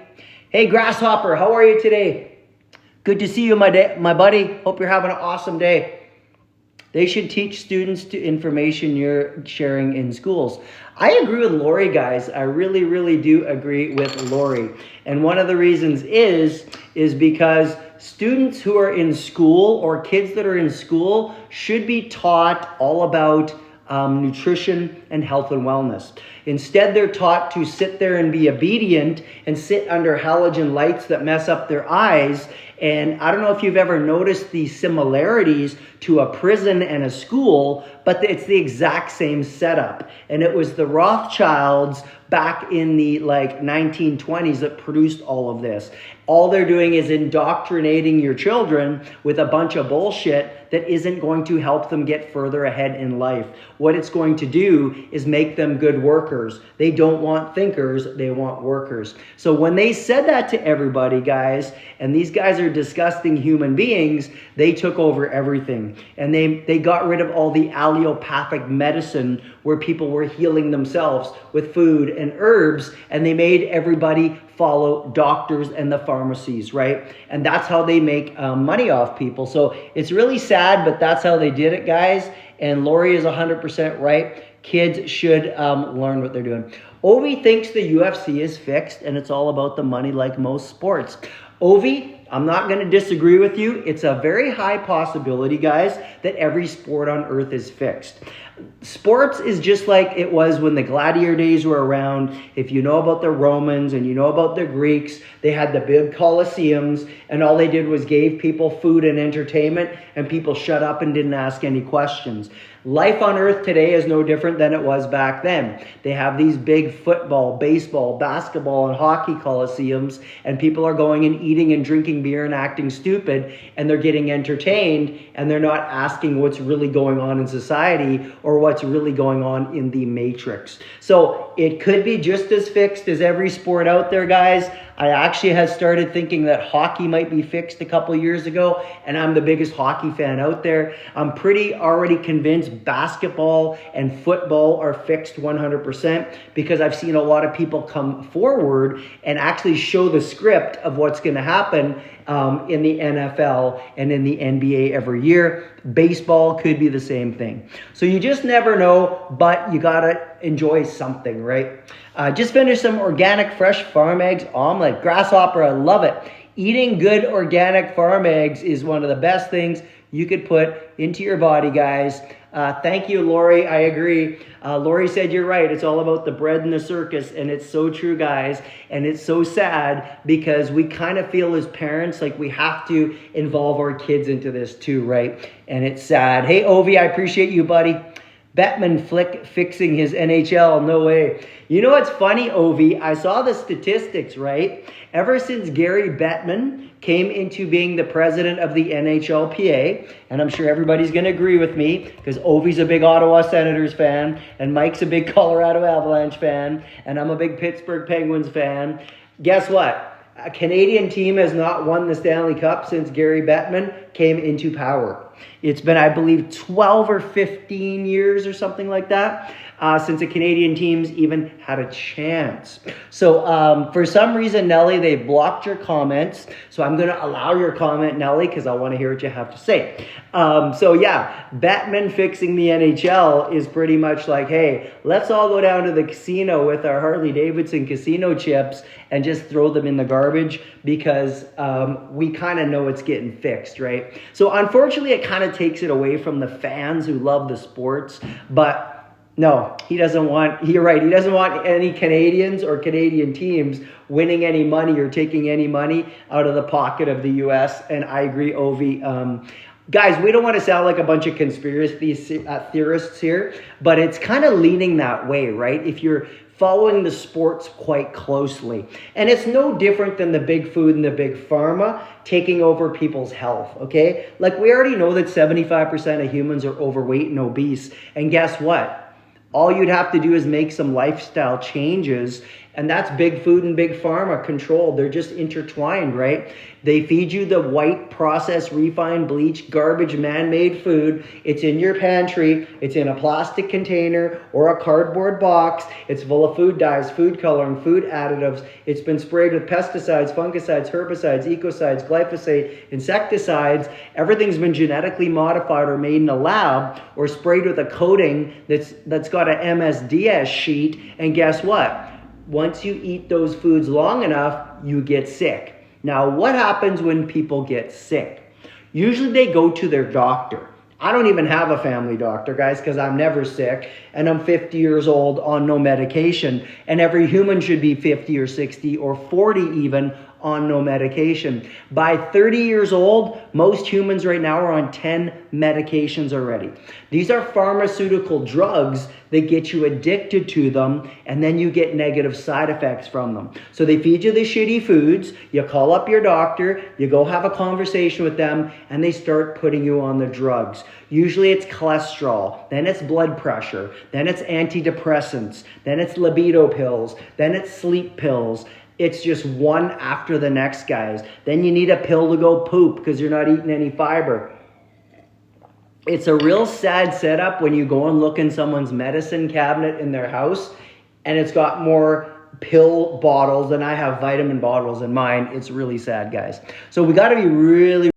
Hey, Grasshopper, how are you today? Good to see you, my buddy. Hope you're having an awesome day. They should teach students to information you're sharing in schools. I agree with Lori, guys. I really, really do agree with Lori. And one of the reasons is because students who are in school or kids that are in school should be taught all about nutrition and health and wellness. Instead, they're taught to sit there and be obedient and sit under halogen lights that mess up their eyes. And I don't know if you've ever noticed the similarities to a prison and a school, but it's the exact same setup. And it was the Rothschilds back in the 1920s that produced all of this. All they're doing is indoctrinating your children with a bunch of bullshit that isn't going to help them get further ahead in life. What it's going to do is make them good workers. They don't want thinkers, they want workers. So when they said that to everybody, guys, and these guys are disgusting human beings, they took over everything. And they got rid of all the allopathic medicine where people were healing themselves with food and herbs, and they made everybody follow doctors and the pharmacies, right? And that's how they make money off people. So it's really sad, but that's how they did it, guys. And Lori is 100% right. Kids should learn what they're doing. Ovi thinks the UFC is fixed and it's all about the money like most sports. Ovi, I'm not going to disagree with you. It's a very high possibility, guys, that every sport on earth is fixed. Sports is just like it was when the gladiator days were around. If you know about the Romans and you know about the Greeks, they had the big Colosseums and all they did was gave people food and entertainment and people shut up and didn't ask any questions. Life on earth today is no different than it was back then. They have these big football, baseball, basketball, and hockey coliseums, and people are going and eating and drinking beer and acting stupid, and they're getting entertained, and they're not asking what's really going on in society or what's really going on in the matrix. So it could be just as fixed as every sport out there, guys. I actually have started thinking that hockey might be fixed a couple years ago, and I'm the biggest hockey fan out there. I'm pretty already convinced basketball and football are fixed 100% because I've seen a lot of people come forward and actually show the script of what's going to happen in the NFL and in the NBA every year. Baseball could be the same thing. So you just never know, but you got to enjoy something, right? Just finished some organic fresh farm eggs omelet. Grasshopper, I love it. Eating good organic farm eggs is one of the best things you could put into your body, guys. Thank you, Lori. I agree. Lori said you're right. It's all about the bread and the circus, and it's so true, guys. And it's so sad because we kind of feel as parents like we have to involve our kids into this too, right? And it's sad. Hey, Ovi, I appreciate you, buddy. Bettman fixing his NHL. No way. You know what's funny, Ovi? I saw the statistics, right? Ever since Gary Bettman came into being the president of the NHLPA, and I'm sure everybody's going to agree with me because Ovi's a big Ottawa Senators fan, and Mike's a big Colorado Avalanche fan, and I'm a big Pittsburgh Penguins fan. Guess what? A Canadian team has not won the Stanley Cup since Gary Bettman came into power. It's been, I believe, 12 or 15 years or something like that since the Canadian teams even had a chance. So for some reason, Nelly, they blocked your comments. So I'm going to allow your comment, Nelly, because I want to hear what you have to say. So yeah, Bettman fixing the NHL is pretty much like, hey, let's all go down to the casino with our Harley-Davidson casino chips and just throw them in the garbage because we kind of know it's getting fixed, right? So unfortunately, it kind of takes it away from the fans who love the sports, but no, he doesn't want, you're right, he doesn't want any Canadians or Canadian teams winning any money or taking any money out of the pocket of the U.S., and I agree, Ovi. Guys, we don't want to sound like a bunch of conspiracy theorists here, but it's kind of leaning that way, right? If you're following the sports quite closely. And it's no different than the big food and the big pharma taking over people's health, okay? Like we already know that 75% of humans are overweight and obese. And guess what? All you'd have to do is make some lifestyle changes, and that's big food and big pharma controlled. They're just intertwined, right? They feed you the white, processed, refined, bleached, garbage, man-made food. It's in your pantry. It's in a plastic container or a cardboard box. It's full of food dyes, food coloring, food additives. It's been sprayed with pesticides, fungicides, herbicides, ecocides, glyphosate, insecticides. Everything's been genetically modified or made in a lab or sprayed with a coating that's got an MSDS sheet. And guess what? Once you eat those foods long enough, you get sick. Now, what happens when people get sick? Usually they go to their doctor. I don't even have a family doctor, guys, because I'm never sick, and I'm 50 years old on no medication, and every human should be 50 or 60 or 40 even on no medication. By 30 years old, most humans right now are on 10 medications already. These are pharmaceutical drugs that get you addicted to them, and then you get negative side effects from them. So they feed you the shitty foods, you call up your doctor, you go have a conversation with them, and they start putting you on the drugs. Usually it's cholesterol, then it's blood pressure, then it's antidepressants, then it's libido pills, then it's sleep pills. It's just one after the next, guys. Then you need a pill to go poop because you're not eating any fiber. It's a real sad setup when you go and look in someone's medicine cabinet in their house and it's got more pill bottles than I have vitamin bottles in mine. It's really sad, guys. So we got to be really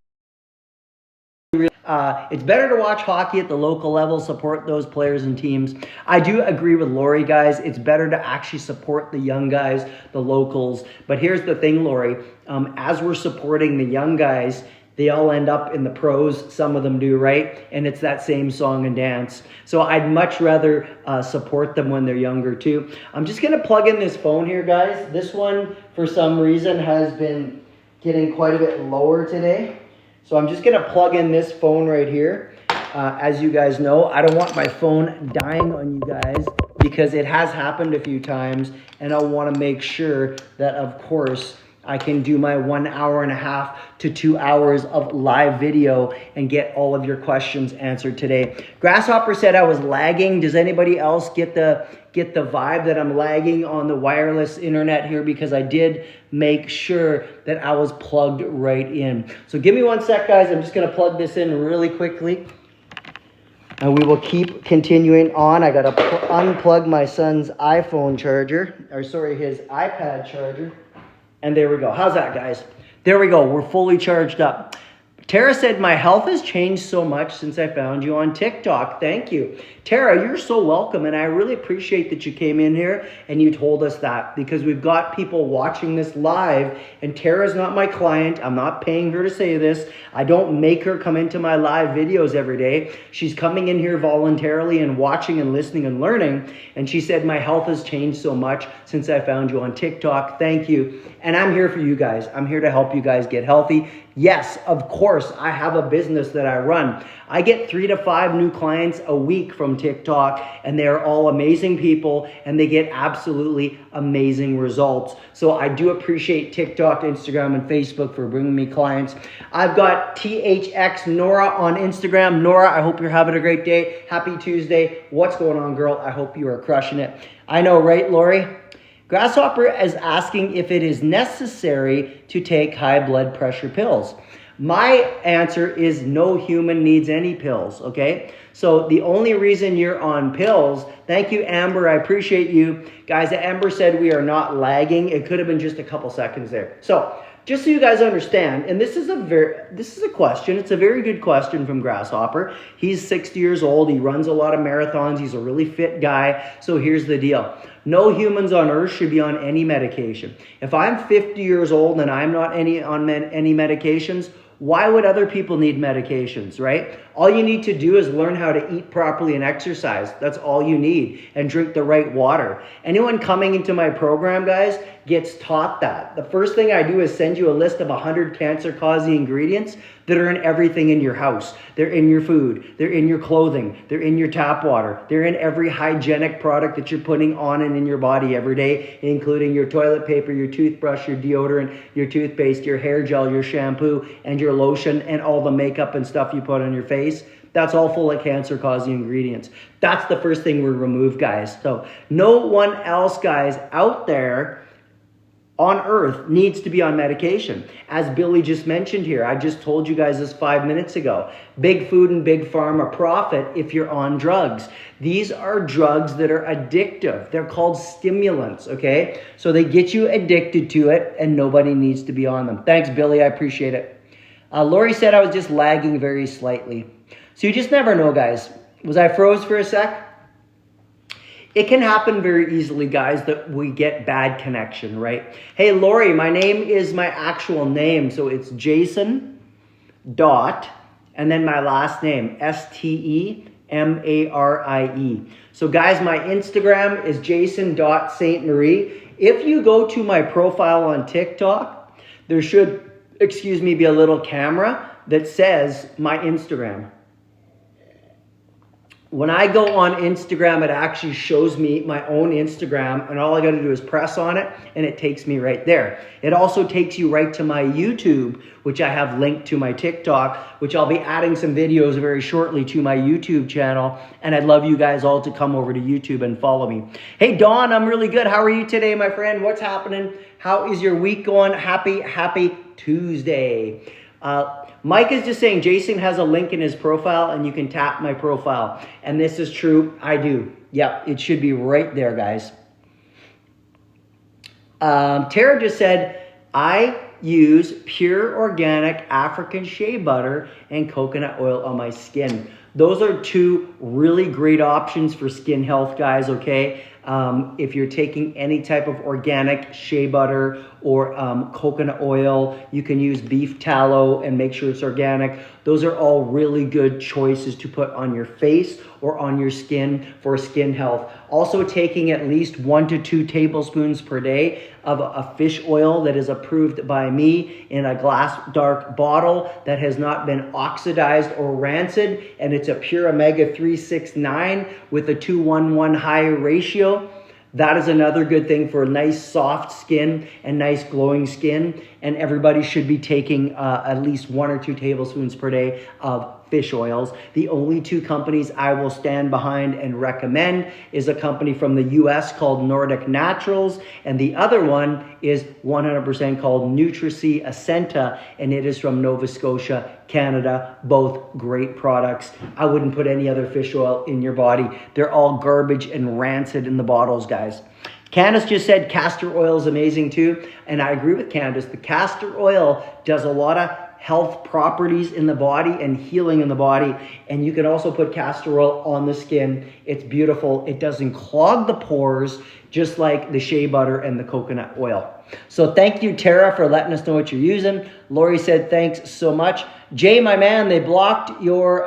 it's better to watch hockey at the local level, support those players and teams. I do agree with Lori, guys. It's better to actually support the young guys, the locals. But here's the thing, Lori. As we're supporting the young guys, they all end up in the pros. Some of them do, right? And it's that same song and dance. So I'd much rather support them when they're younger too. I'm just going to plug in this phone here, guys. This one, for some reason, has been getting quite a bit lower today. So I'm just going to plug in this phone right here. As you guys know, I don't want my phone dying on you guys because it has happened a few times. And I want to make sure that, of course, I can do my 1.5 hours to 2 hours of live video and get all of your questions answered today. Grasshopper said I was lagging. Does anybody else get the vibe that I'm lagging on the wireless internet here? Because I did make sure that I was plugged right in. So give me 1 sec, guys. I'm just going to plug this in really quickly. And we will keep continuing on. I got to unplug my son's iPhone charger, or sorry, his iPad charger. And there we go. How's that, guys? There we go. We're fully charged up. Tara said, my health has changed so much since I found you on TikTok. Thank you. Tara, you're so welcome. And I really appreciate that you came in here and you told us that, because we've got people watching this live, and Tara's not my client. I'm not paying her to say this. I don't make her come into my live videos every day. She's coming in here voluntarily and watching and listening and learning. And she said, my health has changed so much since I found you on TikTok. Thank you. And I'm here for you guys. I'm here to help you guys get healthy. Yes, of course, I have a business that I run. I get 3 to 5 new clients a week from TikTok, and they're all amazing people, and they get absolutely amazing results. So I do appreciate TikTok, Instagram, and Facebook for bringing me clients. I've got THX Nora on Instagram. Nora, I hope you're having a great day. Happy Tuesday. What's going on, girl? I hope you are crushing it. I know, right, Lori? Grasshopper is asking if it is necessary to take high blood pressure pills. My answer is no human needs any pills, okay? So the only reason you're on pills, thank you, Amber, I appreciate you. Guys, Amber said we are not lagging. It could have been just a couple seconds there. So just so you guys understand, and this is a question. It's a very good question from Grasshopper. He's 60 years old. He runs a lot of marathons. He's a really fit guy. So here's the deal. No humans on earth should be on any medication. If I'm 50 years old and I'm not on any medications, why would other people need medications, right? All you need to do is learn how to eat properly and exercise. That's all you need. And drink the right water. Anyone coming into my program, guys, gets taught that. The first thing I do is send you a list of 100 cancer-causing ingredients that are in everything in your house. They're in your food. They're in your clothing. They're in your tap water. They're in every hygienic product that you're putting on and in your body every day, including your toilet paper, your toothbrush, your deodorant, your toothpaste, your hair gel, your shampoo, and your lotion, and all the makeup and stuff you put on your face. That's all full of cancer-causing ingredients. That's the first thing we remove, guys. So no one else, guys, out there on earth needs to be on medication. As Billy just mentioned here, I just told you guys this 5 minutes ago. Big food and big pharma profit if you're on drugs. These are drugs that are addictive. They're called stimulants, okay? So they get you addicted to it, and nobody needs to be on them. Thanks, Billy. I appreciate it. Lori said I was just lagging very slightly. So you just never know, guys. Was I froze for a sec? It can happen very easily, guys, that we get bad connection, right? Hey, Lori, my name is my actual name. So it's Jason dot, and then my last name, Stemarie. So guys, my Instagram is jason.stmarie. If you go to my profile on TikTok, there should, be a little camera that says my Instagram. When I go on Instagram, it actually shows me my own Instagram, and all I got to do is press on it, and it takes me right there. It also takes you right to my YouTube, which I have linked to my TikTok, which I'll be adding some videos very shortly to my YouTube channel, and I'd love you guys all to come over to YouTube and follow me. Hey, Dawn, I'm really good. How are you today, my friend? What's happening? How is your week going? Happy Tuesday. Mike is just saying Jason has a link in his profile and you can tap my profile. And this is true. I do. Yep. It should be right there, guys. Tara just said, I use pure organic African shea butter and coconut oil on my skin. Those are two really great options for skin health, guys, okay? If you're taking any type of organic shea butter or coconut oil, you can use beef tallow and make sure it's organic. Those are all really good choices to put on your face or on your skin for skin health. Also taking at least 1 to 2 tablespoons per day of a fish oil that is approved by me in a glass dark bottle that has not been oxidized or rancid, and it's a pure omega-3 6-9 with a 2-1-1 high ratio. That is another good thing for nice soft skin and nice glowing skin. And everybody should be taking at least 1 or 2 tablespoons per day of fish oils. The only 2 companies I will stand behind and recommend is a company from the US called Nordic Naturals, and the other one is 100% called Nutrici Ascenta, and it is from Nova Scotia, Canada. Both great products. I wouldn't put any other fish oil in your body. They're all garbage and rancid in the bottles, guys. Candace just said castor oil is amazing too, and I agree with Candace. The castor oil does a lot of health properties in the body and healing in the body, and you can also put castor oil on the skin. It's beautiful. It doesn't clog the pores, just like the shea butter and the coconut oil. So thank you, Tara, for letting us know what you're using. Lori said thanks so much. Jay, my man, they blocked your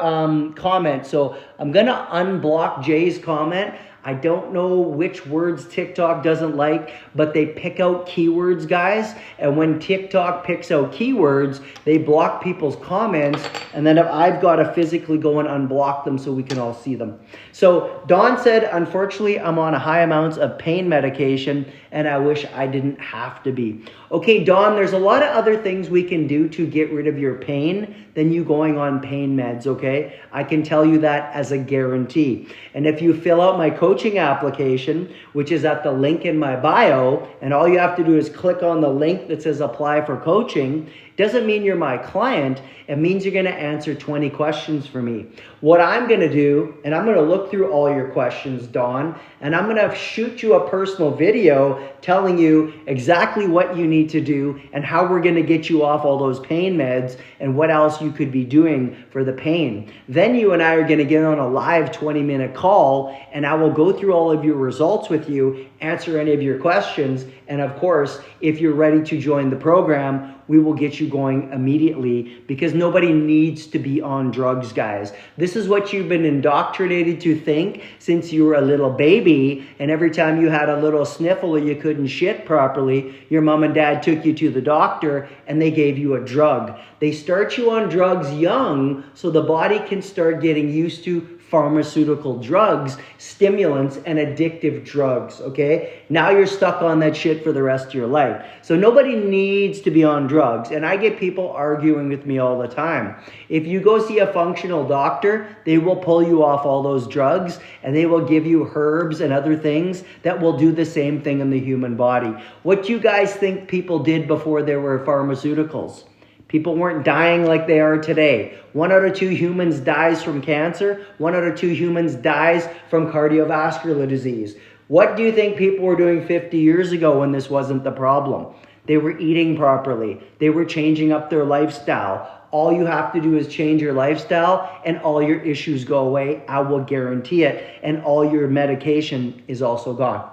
comment, so I'm gonna unblock Jay's comment. I don't know which words TikTok doesn't like, but they pick out keywords, guys. And when TikTok picks out keywords, they block people's comments. And then I've got to physically go and unblock them so we can all see them. So Dawn said, unfortunately, I'm on a high amounts of pain medication and I wish I didn't have to be. Okay, Dawn, there's a lot of other things we can do to get rid of your pain than you going on pain meds, okay? I can tell you that as a guarantee. And if you fill out my coaching application, which is at the link in my bio, and all you have to do is click on the link that says apply for coaching, doesn't mean you're my client. It means you're gonna answer 20 questions for me. What I'm gonna do, and I'm gonna look through all your questions, Dawn, and I'm gonna shoot you a personal video telling you exactly what you need to do and how we're gonna get you off all those pain meds and what else you could be doing for the pain. Then you and I are gonna get on a live 20-minute call, and I will go through all of your results with you, answer any of your questions, and of course, if you're ready to join the program, we will get you going immediately, because nobody needs to be on drugs, guys. This is what you've been indoctrinated to think since you were a little baby, and every time you had a little sniffle or you couldn't shit properly, your mom and dad took you to the doctor and they gave you a drug. They start you on drugs young so the body can start getting used to pharmaceutical drugs, stimulants, and addictive drugs, okay? Now you're stuck on that shit for the rest of your life. So nobody needs to be on drugs. And I get people arguing with me all the time. If you go see a functional doctor, they will pull you off all those drugs and they will give you herbs and other things that will do the same thing in the human body. What do you guys think people did before there were pharmaceuticals? People weren't dying like they are today. 1 out of 2 humans dies from cancer. 1 out of 2 humans dies from cardiovascular disease. What do you think people were doing 50 years ago when this wasn't the problem? They were eating properly. They were changing up their lifestyle. All you have to do is change your lifestyle and all your issues go away. I will guarantee it. And all your medication is also gone.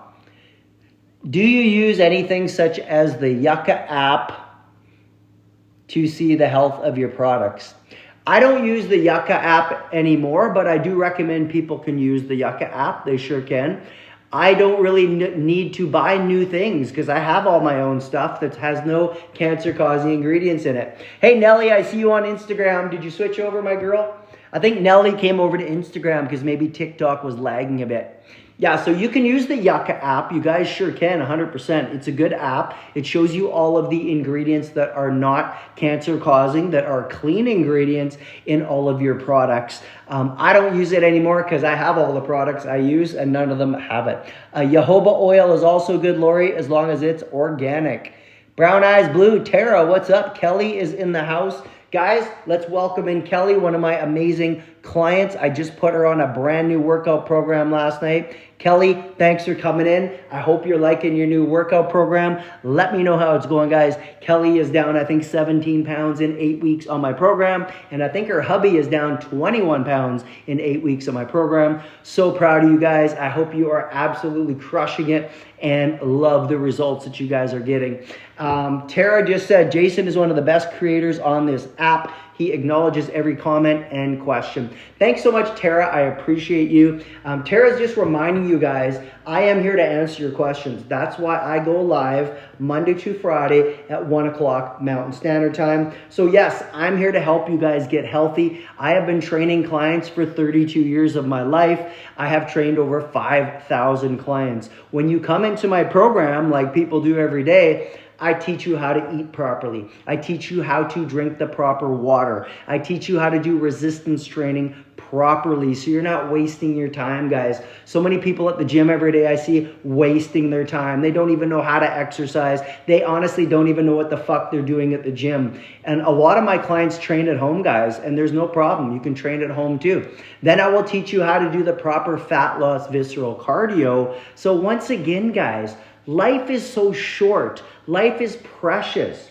Do you use anything such as the Yuka app to see the health of your products? I don't use the Yuka app anymore, but I do recommend people can use the Yuka app. They sure can. I don't really need to buy new things because I have all my own stuff that has no cancer-causing ingredients in it. Hey, Nelly, I see you on Instagram. Did you switch over, my girl? I think Nelly came over to Instagram because maybe TikTok was lagging a bit. Yeah, so you can use the Yuka app. You guys sure can, 100%. It's a good app. It shows you all of the ingredients that are not cancer-causing, that are clean ingredients in all of your products. I don't use it anymore because I have all the products I use and none of them have it. Jojoba oil is also good, Lori, as long as it's organic. Brown Eyes Blue, Tara, what's up? Kelly is in the house. Guys, let's welcome in Kelly, one of my amazing clients. I just put her on a brand new workout program last night. Kelly, thanks for coming in. I hope you're liking your new workout program. Let me know how it's going, guys. Kelly is down, I think, 17 pounds in 8 weeks on my program. And I think her hubby is down 21 pounds in 8 weeks on my program. So proud of you guys. I hope you are absolutely crushing it and love the results that you guys are getting. Tara just said, Jason is one of the best creators on this app. He acknowledges every comment and question. Thanks so much, Tara. I appreciate you. Tara's just reminding you guys, I am here to answer your questions. That's why I go live Monday to Friday at 1 o'clock Mountain Standard Time. So yes, I'm here to help you guys get healthy. I have been training clients for 32 years of my life. I have trained over 5,000 clients. When you come into my program, like people do every day, I teach you how to eat properly. I teach you how to drink the proper water. I teach you how to do resistance training properly so you're not wasting your time, guys. So many people at the gym every day I see wasting their time. They don't even know how to exercise. They honestly don't even know what the fuck they're doing at the gym. And a lot of my clients train at home, guys, and there's no problem. You can train at home too. Then I will teach you how to do the proper fat loss visceral cardio. So once again, guys, life is so short. Life is precious.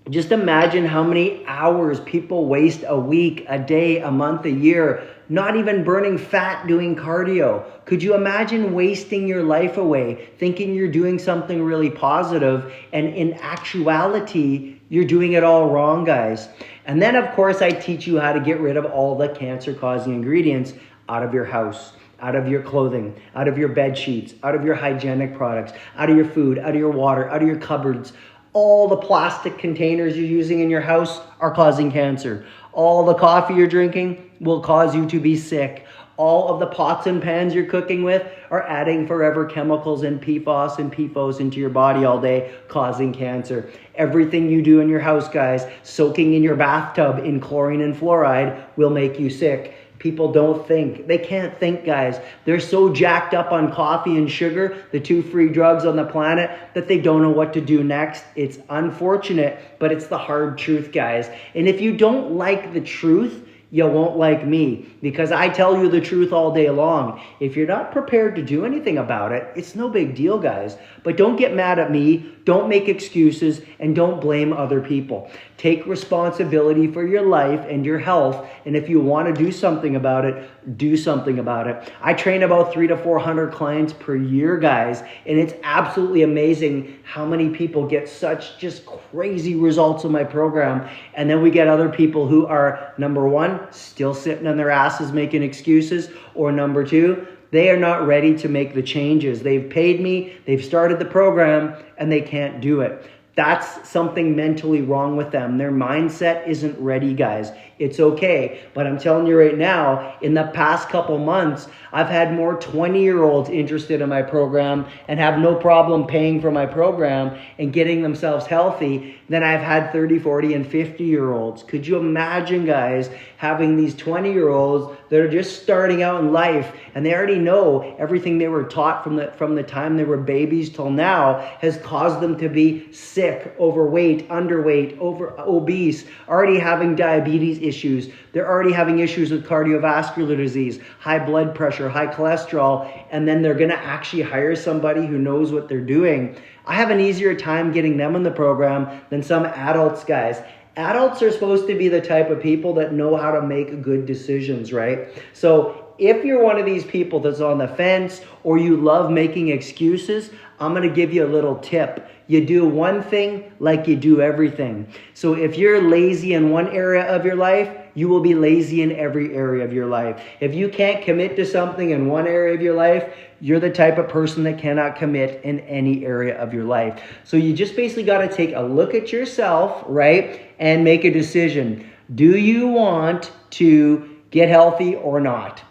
Just imagine how many hours people waste a week, a day, a month, a year, not even burning fat doing cardio. Could you imagine wasting your life away thinking you're doing something really positive and in actuality, you're doing it all wrong, guys? And then, of course, I teach you how to get rid of all the cancer-causing ingredients out of your house, out of your clothing, out of your bed sheets, out of your hygienic products, out of your food, out of your water, out of your cupboards. All the plastic containers you're using in your house are causing cancer. All the coffee you're drinking will cause you to be sick. All of the pots and pans you're cooking with are adding forever chemicals and PFOS and PFOS into your body all day, causing cancer. Everything you do in your house, guys, soaking in your bathtub in chlorine and fluoride will make you sick. People don't think. They can't think, guys. They're so jacked up on coffee and sugar, the 2 free drugs on the planet, that they don't know what to do next. It's unfortunate, but it's the hard truth, guys. And if you don't like the truth, you won't like me, because I tell you the truth all day long. If you're not prepared to do anything about it, it's no big deal, guys. But don't get mad at me, don't make excuses, and don't blame other people. Take responsibility for your life and your health, and if you want to do something about it, do something about it. I train about 300 to 400 clients per year, guys, and it's absolutely amazing how many people get such just crazy results in my program. And then we get other people who are, number one, still sitting on their asses making excuses, or number two, they are not ready to make the changes. They've paid me, they've started the program, and they can't do it. That's something mentally wrong with them. Their mindset isn't ready, guys. It's okay. But I'm telling you right now, in the past couple months, I've had more 20-year-olds interested in my program and have no problem paying for my program and getting themselves healthy than I've had 30, 40, and 50-year-olds. Could you imagine, guys, having these 20-year-olds that are just starting out in life and they already know everything they were taught from the time they were babies till now has caused them to be sick, overweight, underweight, obese, already having diabetes issues. They're already having issues with cardiovascular disease, high blood pressure, high cholesterol, and then they're going to actually hire somebody who knows what they're doing. I have an easier time getting them in the program than some adults, guys. Adults are supposed to be the type of people that know how to make good decisions, right? So if you're one of these people that's on the fence or you love making excuses, I'm going to give you a little tip. You do one thing like you do everything. So if you're lazy in one area of your life, you will be lazy in every area of your life. If you can't commit to something in one area of your life, you're the type of person that cannot commit in any area of your life. So you just basically got to take a look at yourself, right? And make a decision. Do you want to get healthy or not?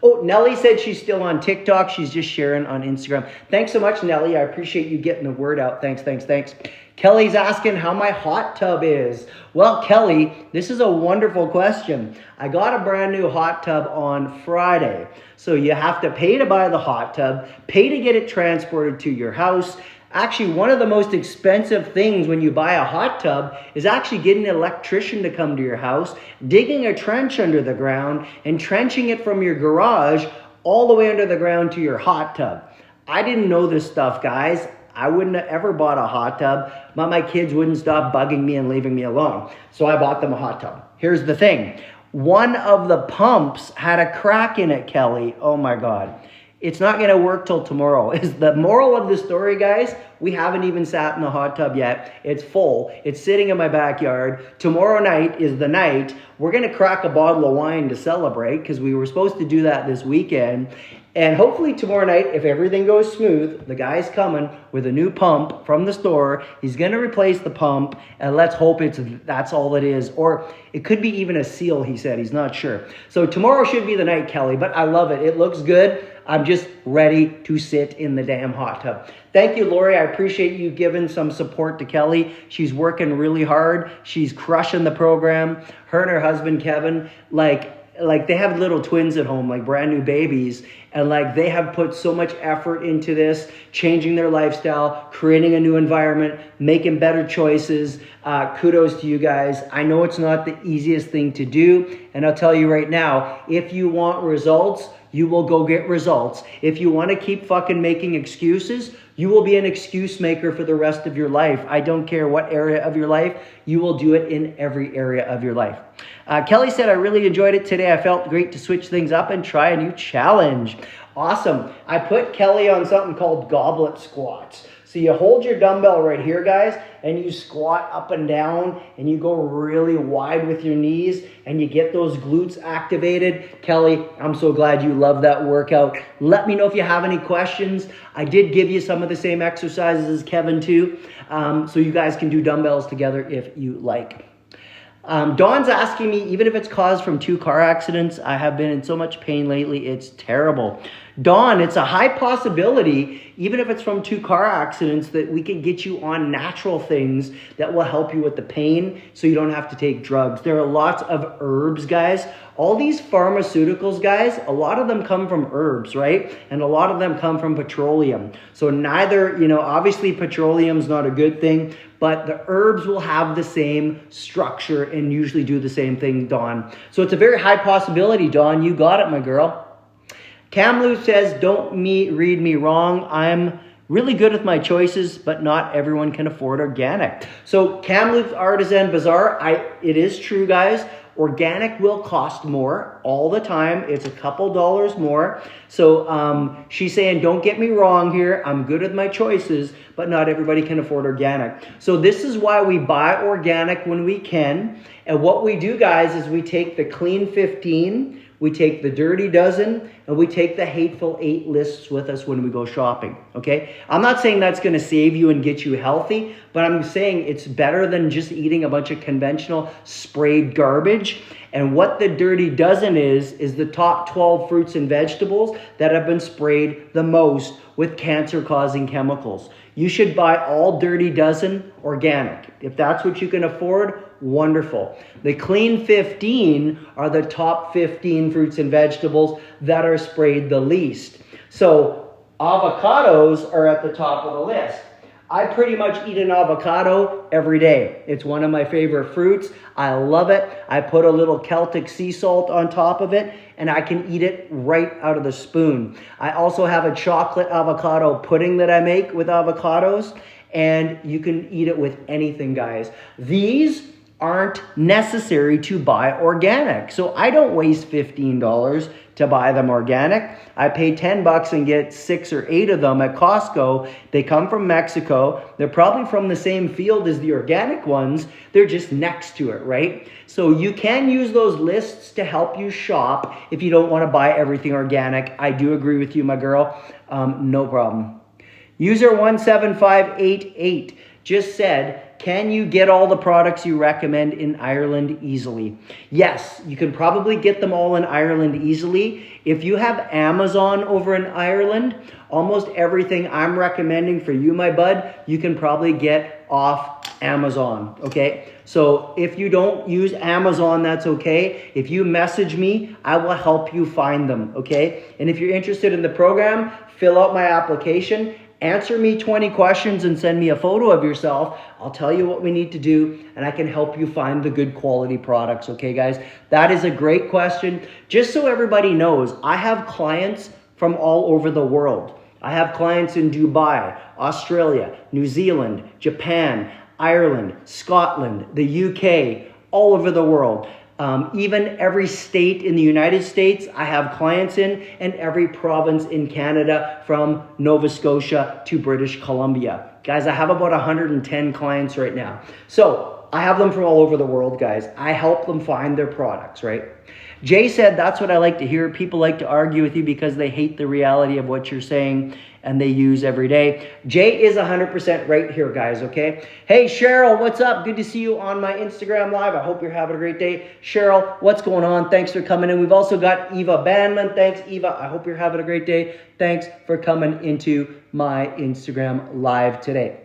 Oh, Nellie said she's still on TikTok. She's just sharing on Instagram. Thanks so much, Nellie. I appreciate you getting the word out. Thanks. Kelly's asking how my hot tub is. Well, Kelly, this is a wonderful question. I got a brand new hot tub on Friday. So you have to pay to buy the hot tub, pay to get it transported to your house. Actually, one of the most expensive things when you buy a hot tub is actually getting an electrician to come to your house, digging a trench under the ground, and trenching it from your garage all the way under the ground to your hot tub. I didn't know this stuff, guys. I wouldn't have ever bought a hot tub, but my kids wouldn't stop bugging me and leaving me alone. So I bought them a hot tub. Here's the thing. One of the pumps had a crack in it, Kelly. Oh my God. It's not going to work till tomorrow. Is the moral of the story, guys? We haven't even sat in the hot tub yet. It's full. It's sitting in my backyard. Tomorrow night is the night. We're going to crack a bottle of wine to celebrate because we were supposed to do that this weekend. And hopefully tomorrow night, if everything goes smooth, the guy's coming with a new pump from the store. He's going to replace the pump, and let's hope that's all it is. Or it could be even a seal, he said. He's not sure. So tomorrow should be the night, Kelly, but I love it. It looks good. I'm just ready to sit in the damn hot tub. Thank you, Lori. I appreciate you giving some support to Kelly. She's working really hard. She's crushing the program. Her and her husband, Kevin, like they have little twins at home, like brand new babies. And like they have put so much effort into this, changing their lifestyle, creating a new environment, making better choices. Kudos to you guys. I know it's not the easiest thing to do. And I'll tell you right now, if you want results, you will go get results. If you want to keep fucking making excuses, you will be an excuse maker for the rest of your life. I don't care what area of your life, you will do it in every area of your life. Kelly said, I really enjoyed it today. I felt great to switch things up and try a new challenge. Awesome. I put Kelly on something called goblet squats. So you hold your dumbbell right here, guys, and you squat up and down, and you go really wide with your knees, and you get those glutes activated. Kelly, I'm so glad you love that workout. Let me know if you have any questions. I did give you some of the same exercises as Kevin too, so you guys can do dumbbells together if you like. Dawn's asking me, even if it's caused from 2 car accidents, I have been in so much pain lately, it's terrible. Dawn, it's a high possibility, even if it's from 2 car accidents, that we can get you on natural things that will help you with the pain so you don't have to take drugs. There are lots of herbs, guys. All these pharmaceuticals, guys, a lot of them come from herbs, right? And a lot of them come from petroleum. So neither, obviously petroleum's not a good thing, but the herbs will have the same structure and usually do the same thing, Dawn. So it's a very high possibility, Dawn. You got it, my girl. Kamlu says, don't read me wrong. I'm really good with my choices, but not everyone can afford organic. So Kamlu's Artisan Bazaar, it is true, guys. Organic will cost more all the time. It's a couple dollars more. So she's saying, don't get me wrong here. I'm good with my choices, but not everybody can afford organic. So this is why we buy organic when we can. And what we do, guys, is we take the Clean 15, we take the Dirty Dozen, and we take the Hateful 8 lists with us when we go shopping, okay? I'm not saying that's going to save you and get you healthy, but I'm saying it's better than just eating a bunch of conventional sprayed garbage. And what the Dirty Dozen is the top 12 fruits and vegetables that have been sprayed the most with cancer-causing chemicals. You should buy all Dirty Dozen organic. If that's what you can afford, wonderful. The Clean 15 are the top 15 fruits and vegetables that are sprayed the least. So avocados are at the top of the list. I pretty much eat an avocado every day. It's one of my favorite fruits. I love it. I put a little Celtic sea salt on top of it, and I can eat it right out of the spoon. I also have a chocolate avocado pudding that I make with avocados, and you can eat it with anything, guys. These aren't necessary to buy organic. So I don't waste $15 to buy them organic. I pay $10 and get 6 or 8 of them at Costco. They come from Mexico. They're probably from the same field as the organic ones. They're just next to it, right? So you can use those lists to help you shop if you don't want to buy everything organic. I do agree with you, my girl. No problem. User 17588 just said, can you get all the products you recommend in Ireland easily? Yes, you can probably get them all in Ireland easily. If you have Amazon over in Ireland, almost everything I'm recommending for you, my bud, you can probably get off Amazon, okay? So if you don't use Amazon, that's okay. If you message me, I will help you find them, okay? And if you're interested in the program, fill out my application. Answer me 20 questions and send me a photo of yourself. I'll tell you what we need to do, and I can help you find the good quality products, okay, guys? That is a great question. Just so everybody knows, I have clients from all over the world. I have clients in Dubai, Australia, New Zealand, Japan, Ireland, Scotland, the UK, all over the world. Even every state in the United States, I have clients in, and every province in Canada from Nova Scotia to British Columbia. Guys, I have about 110 clients right now. So I have them from all over the world, guys. I help them find their products, right? Jay said, that's what I like to hear. People like to argue with you because they hate the reality of what you're saying and they use every day. Jay is 100% right here, guys, okay? Hey, Cheryl, what's up? Good to see you on my Instagram Live. I hope you're having a great day. Cheryl, what's going on? Thanks for coming in. We've also got Eva Banman. Thanks, Eva. I hope you're having a great day. Thanks for coming into my Instagram Live today.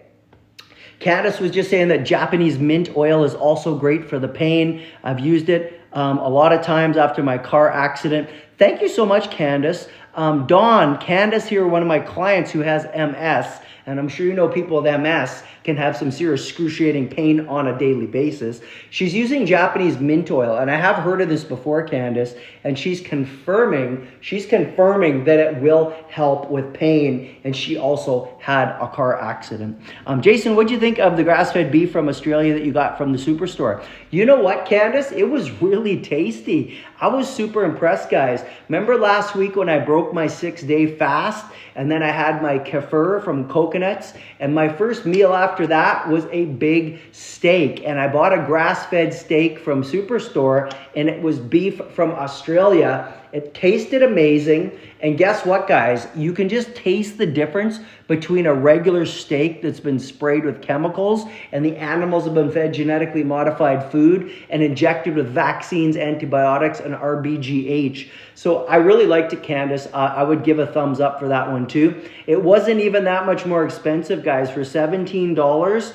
Candace was just saying that Japanese mint oil is also great for the pain. I've used it a lot of times after my car accident. Thank you so much, Candace. Dawn, Candace here, one of my clients who has MS, and I'm sure you know people with MS can have some serious excruciating pain on a daily basis. She's using Japanese mint oil, and I have heard of this before, Candace, and she's confirming that it will help with pain, and she also had a car accident. Jason, what'd you think of the grass-fed beef from Australia that you got from the superstore? You know what, Candace? It was really tasty. I was super impressed, guys. Remember last week when I broke my 6-day fast, and then I had my kefir from coconuts, and my first meal after that was a big steak, and I bought a grass-fed steak from Superstore, and it was beef from Australia, It tasted amazing. And guess what, guys? You can just taste the difference between a regular steak that's been sprayed with chemicals and the animals have been fed genetically modified food and injected with vaccines, antibiotics, and RBGH. So I really liked it, Candace. I would give a thumbs up for that one too. It wasn't even that much more expensive, guys. For $17,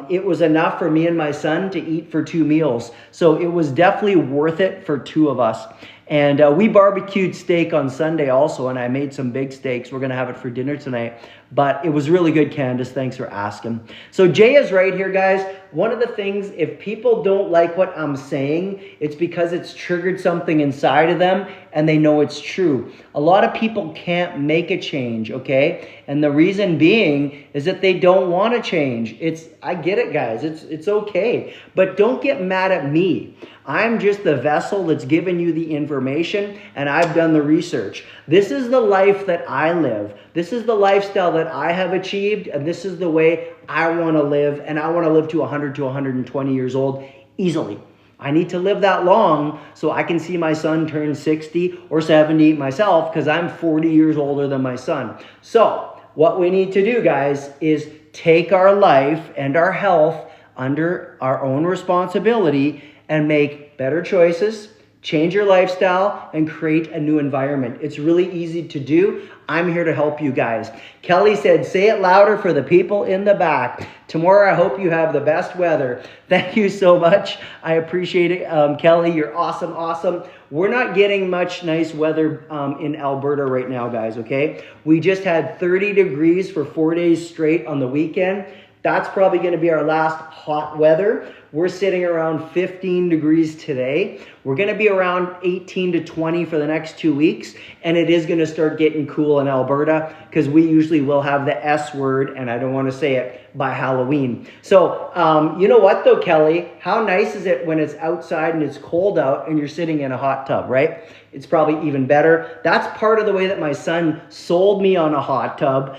it was enough for me and my son to eat for 2 meals. So it was definitely worth it for 2 of us. And we barbecued steak on Sunday also, and I made some big steaks. We're going to have it for dinner tonight. But it was really good, Candace. Thanks for asking. So Jay is right here, guys. One of the things, if people don't like what I'm saying, it's because it's triggered something inside of them and they know it's true. A lot of people can't make a change, okay? And the reason being is that they don't want to change. I get it, guys. It's okay. But don't get mad at me. I'm just the vessel that's given you the information, and I've done the research. This is the life that I live. This is the lifestyle that I have achieved, and this is the way I want to live, and I want to live to 100 to 120 years old easily. I need to live that long so I can see my son turn 60 or 70 myself, because I'm 40 years older than my son. So what we need to do, guys, is take our life and our health under our own responsibility and make better choices, change your lifestyle, and create a new environment. It's really easy to do. I'm here to help you guys. Kelly said, say it louder for the people in the back. Tomorrow, I hope you have the best weather. Thank you so much. I appreciate it. Kelly, you're awesome, awesome. We're not getting much nice weather in Alberta right now, guys, okay? We just had 30 degrees for 4 days straight on the weekend. That's probably going to be our last hot weather. We're sitting around 15 degrees today. We're going to be around 18 to 20 for the next 2 weeks. And it is going to start getting cool in Alberta because we usually will have the S word, and I don't want to say it, by Halloween. So you know what though, Kelly? How nice is it when it's outside and it's cold out and you're sitting in a hot tub, right? It's probably even better. That's part of the way that my son sold me on a hot tub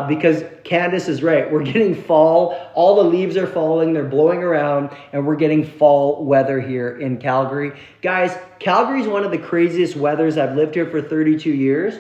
because Candace is right. We're getting fall. All the leaves are falling. They're blowing around, and we're getting fall weather here in Calgary. Guys, Calgary is one of the craziest weathers. I've lived here for 32 years.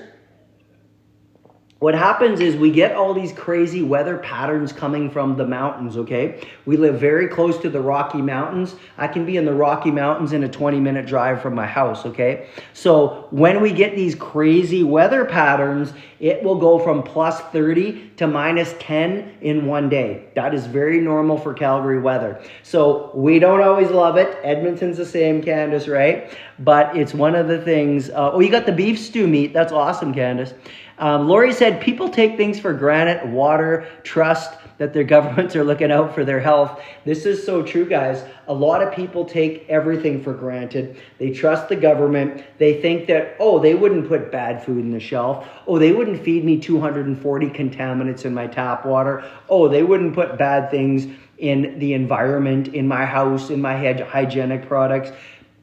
What happens is we get all these crazy weather patterns coming from the mountains, okay? We live very close to the Rocky Mountains. I can be in the Rocky Mountains in a 20-minute drive from my house, okay? So when we get these crazy weather patterns, it will go from plus 30 to minus 10 in 1 day. That is very normal for Calgary weather. So we don't always love it. Edmonton's the same, Candace, right? But it's one of the things. Oh, you got the beef stew meat. That's awesome, Candace. Lori said, people take things for granted, water, trust that their governments are looking out for their health. This is so true, guys. A lot of people take everything for granted. They trust the government. They think that, oh, they wouldn't put bad food in the shelf. Oh, they wouldn't feed me 240 contaminants in my tap water. Oh, they wouldn't put bad things in the environment, in my house, in my hygienic products.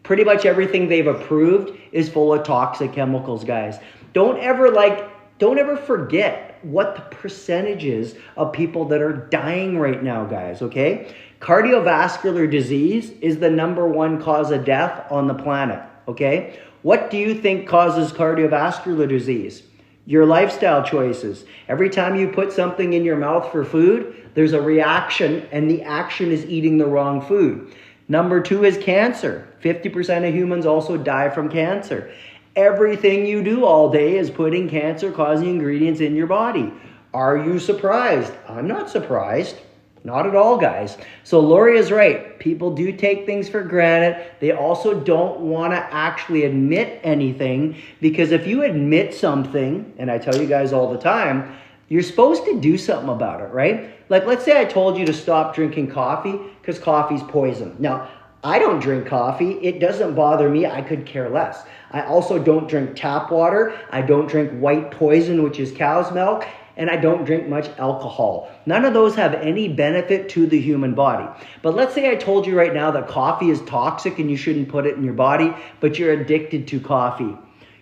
Pretty much everything they've approved is full of toxic chemicals, guys. Don't ever forget what the percentage is of people that are dying right now, guys, okay? Cardiovascular disease is the #1 cause of death on the planet, okay? What do you think causes cardiovascular disease? Your lifestyle choices. Every time you put something in your mouth for food, there's a reaction, and the action is eating the wrong food. #2 is cancer. 50% of humans also die from cancer. Everything you do all day is putting cancer-causing ingredients in your body. Are you surprised? I'm not surprised. Not at all, guys. So Lori is right. People do take things for granted. They also don't want to actually admit anything, because if you admit something, and I tell you guys all the time, you're supposed to do something about it, right? Like, let's say I told you to stop drinking coffee because coffee's poison. Now, I don't drink coffee. It doesn't bother me. I could care less. I also don't drink tap water. I don't drink white poison, which is cow's milk. And I don't drink much alcohol. None of those have any benefit to the human body. But let's say I told you right now that coffee is toxic and you shouldn't put it in your body, but you're addicted to coffee.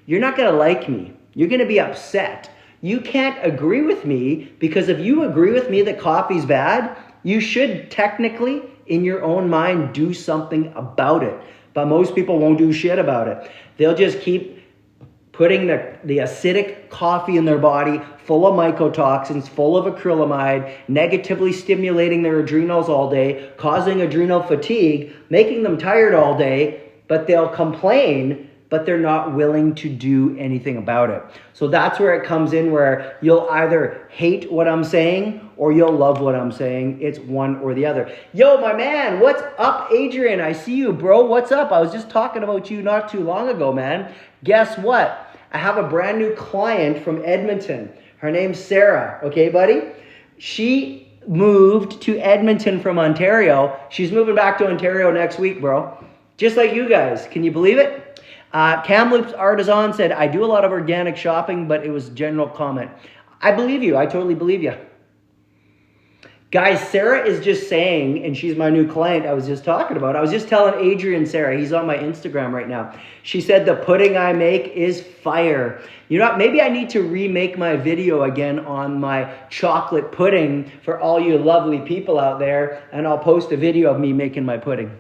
You're not going to like me. You're going to be upset. You can't agree with me, because if you agree with me that coffee's bad, you should technically, in your own mind, do something about it. But most people won't do shit about it. They'll just keep putting the acidic coffee in their body full of mycotoxins, full of acrylamide, negatively stimulating their adrenals all day, causing adrenal fatigue, making them tired all day, but they'll complain, but they're not willing to do anything about it. So that's where it comes in, where you'll either hate what I'm saying or you'll love what I'm saying. It's one or the other. Yo, my man, what's up, Adrian? I see you, bro. What's up? I was just talking about you not too long ago, man. Guess what? I have a brand new client from Edmonton. Her name's Sarah. Okay, buddy? She moved to Edmonton from Ontario. She's moving back to Ontario next week, bro. Just like you guys. Can you believe it? Kamloops Artisan said, I do a lot of organic shopping, but it was general comment. I believe you. I totally believe you. Guys, Sarah is just saying, and she's my new client I was just talking about. I was just telling Adrian Sarah, he's on my Instagram right now. She said the pudding I make is fire. You know what? Maybe I need to remake my video again on my chocolate pudding for all you lovely people out there, and I'll post a video of me making my pudding.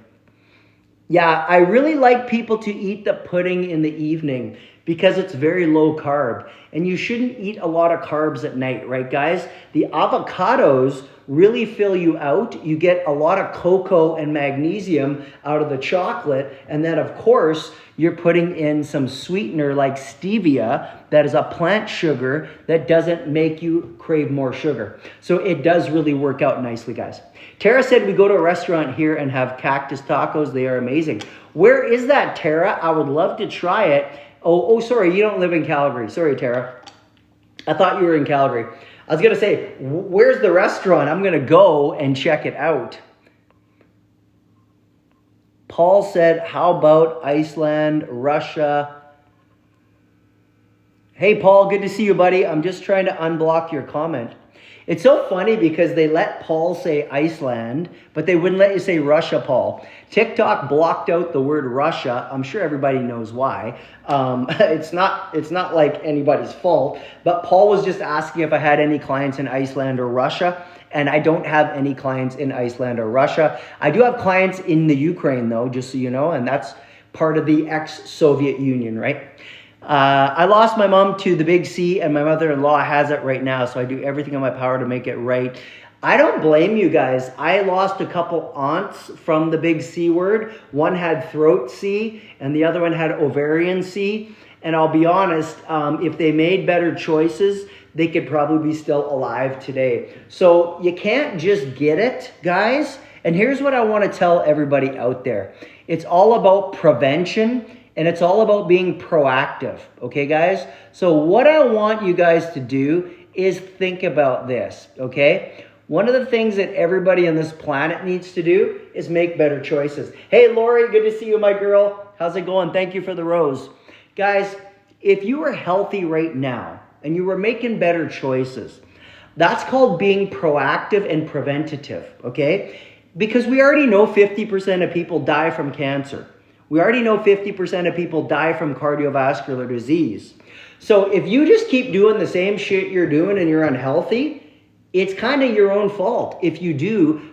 Yeah, I really like people to eat the pudding in the evening because it's very low carb. And you shouldn't eat a lot of carbs at night, right, guys? The avocados really fill you out. You get a lot of cocoa and magnesium out of the chocolate. And then, of course, you're putting in some sweetener like stevia that is a plant sugar that doesn't make you crave more sugar. So it does really work out nicely, guys. Tara said we go to a restaurant here and have cactus tacos. They are amazing. Where is that, Tara? I would love to try it. Oh, sorry, you don't live in Calgary. Sorry, Tara. I thought you were in Calgary. I was going to say, where's the restaurant? I'm going to go and check it out. Paul said, how about Iceland, Russia? Hey, Paul, good to see you, buddy. I'm just trying to unblock your comment. It's so funny because they let Paul say Iceland, but they wouldn't let you say Russia, Paul. TikTok blocked out the word Russia. I'm sure everybody knows why. It's not like anybody's fault, but Paul was just asking if I had any clients in Iceland or Russia, and I don't have any clients in Iceland or Russia. I do have clients in the Ukraine, though, just so you know, and that's part of the ex-Soviet Union, right? I lost my mom to the big C, and my mother-in-law has it right now, so I do everything in my power to make it right. I don't blame you guys. I lost a couple aunts from the big C word. One had throat C, and the other one had ovarian C. And I'll be honest, if they made better choices, they could probably be still alive today. So you can't just get it, guys. And here's what I want to tell everybody out there. It's all about prevention. And it's all about being proactive, okay, guys? So what I want you guys to do is think about this, okay? One of the things that everybody on this planet needs to do is make better choices. Hey, Lori, good to see you, my girl. How's it going? Thank you for the rose. Guys, if you were healthy right now and you were making better choices, that's called being proactive and preventative, okay? Because we already know 50% of people die from cancer. We already know 50% of people die from cardiovascular disease. So if you just keep doing the same shit you're doing and you're unhealthy, it's kind of your own fault if you do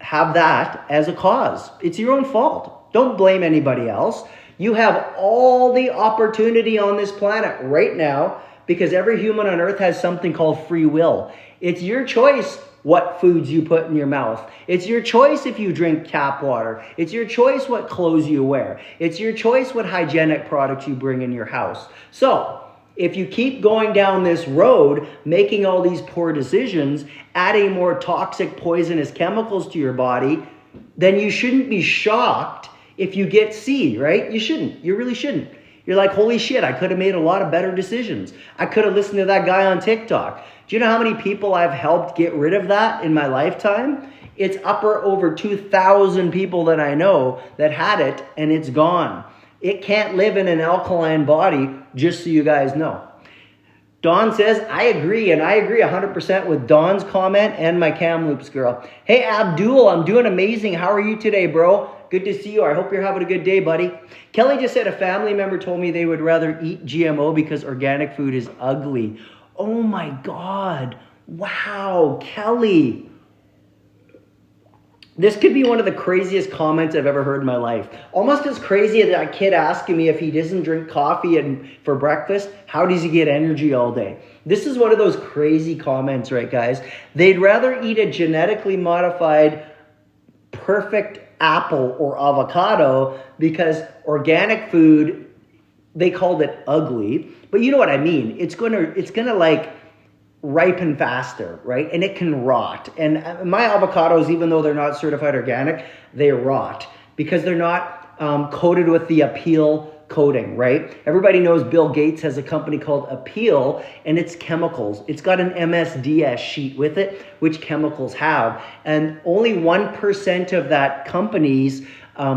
have that as a cause. It's your own fault. Don't blame anybody else. You have all the opportunity on this planet right now because every human on earth has something called free will. It's your choice what foods you put in your mouth. It's your choice if you drink tap water. It's your choice what clothes you wear. It's your choice what hygienic products you bring in your house. So if you keep going down this road, making all these poor decisions, adding more toxic, poisonous chemicals to your body, then you shouldn't be shocked if you get C, right? You shouldn't. You really shouldn't. You're like, holy shit, I could have made a lot of better decisions. I could have listened to that guy on TikTok. Do you know how many people I've helped get rid of that in my lifetime? It's over 2,000 people that I know that had it and it's gone. It can't live in an alkaline body, just so you guys know. Dawn says, I agree, and I agree 100% with Dawn's comment and my Kamloops girl. Hey, Abdul, I'm doing amazing. How are you today, bro? Good to see you. I hope you're having a good day, buddy. Kelly just said a family member told me they would rather eat GMO because organic food is ugly. Oh my God. Wow, Kelly. This could be one of the craziest comments I've ever heard in my life. Almost as crazy as that kid asking me if he doesn't drink coffee and for breakfast, how does he get energy all day? This is one of those crazy comments, right, guys? They'd rather eat a genetically modified perfect apple or avocado because organic food, they called it ugly, but you know what I mean. It's gonna like ripen faster, right? And it can rot. And my avocados, even though they're not certified organic, they rot because they're not coated with the Appeal coating, right? Everybody knows Bill Gates has a company called Appeal, and it's chemicals. It's got an MSDS sheet with it, which chemicals have. And only 1% of that company's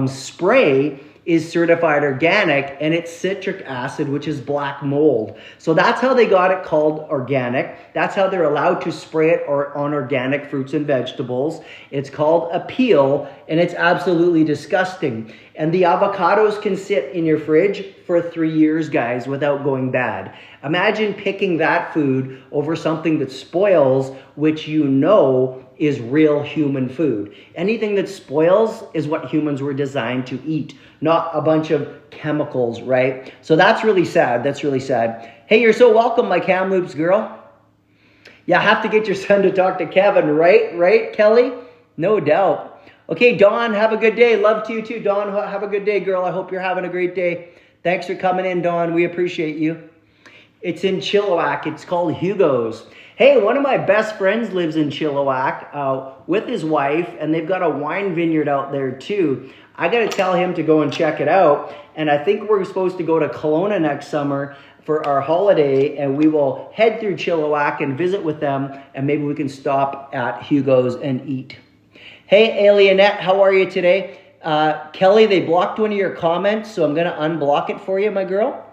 spray is certified organic, and it's citric acid, which is black mold. So that's how they got it called organic. That's how they're allowed to spray it on organic fruits and vegetables. It's called Appeal, and it's absolutely disgusting. And the avocados can sit in your fridge for 3 years, guys, without going bad. Imagine picking that food over something that spoils, which you know is real human food. Anything that spoils is what humans were designed to eat, not a bunch of chemicals, right? So that's really sad. That's really sad. Hey, you're so welcome, my Kamloops girl. Yeah, have to get your son to talk to Kevin, right? Right, Kelly? No doubt. Okay, Dawn, have a good day. Love to you too, Dawn. Have a good day, girl. I hope you're having a great day. Thanks for coming in, Dawn. We appreciate you. It's in Chilliwack. It's called Hugo's. Hey, one of my best friends lives in Chilliwack with his wife, and they've got a wine vineyard out there too. I got to tell him to go and check it out. And I think we're supposed to go to Kelowna next summer for our holiday, and we will head through Chilliwack and visit with them, and maybe we can stop at Hugo's and eat. Hey, Alienette, how are you today? Kelly, they blocked one of your comments, so I'm going to unblock it for you, my girl.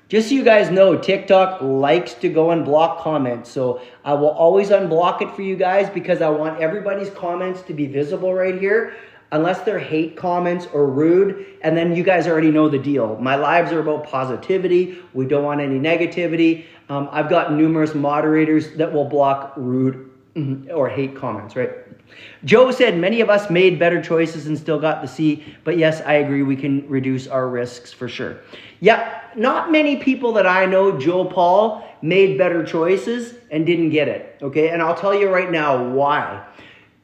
Just so you guys know, TikTok likes to go and block comments. So I will always unblock it for you guys because I want everybody's comments to be visible right here, unless they're hate comments or rude. And then you guys already know the deal. My lives are about positivity. We don't want any negativity. I've got numerous moderators that will block rude or hate comments, right? Joe said, many of us made better choices and still got the C. But yes, I agree. We can reduce our risks for sure. Yeah, not many people that I know, Joe Paul, made better choices and didn't get it. Okay, and I'll tell you right now why.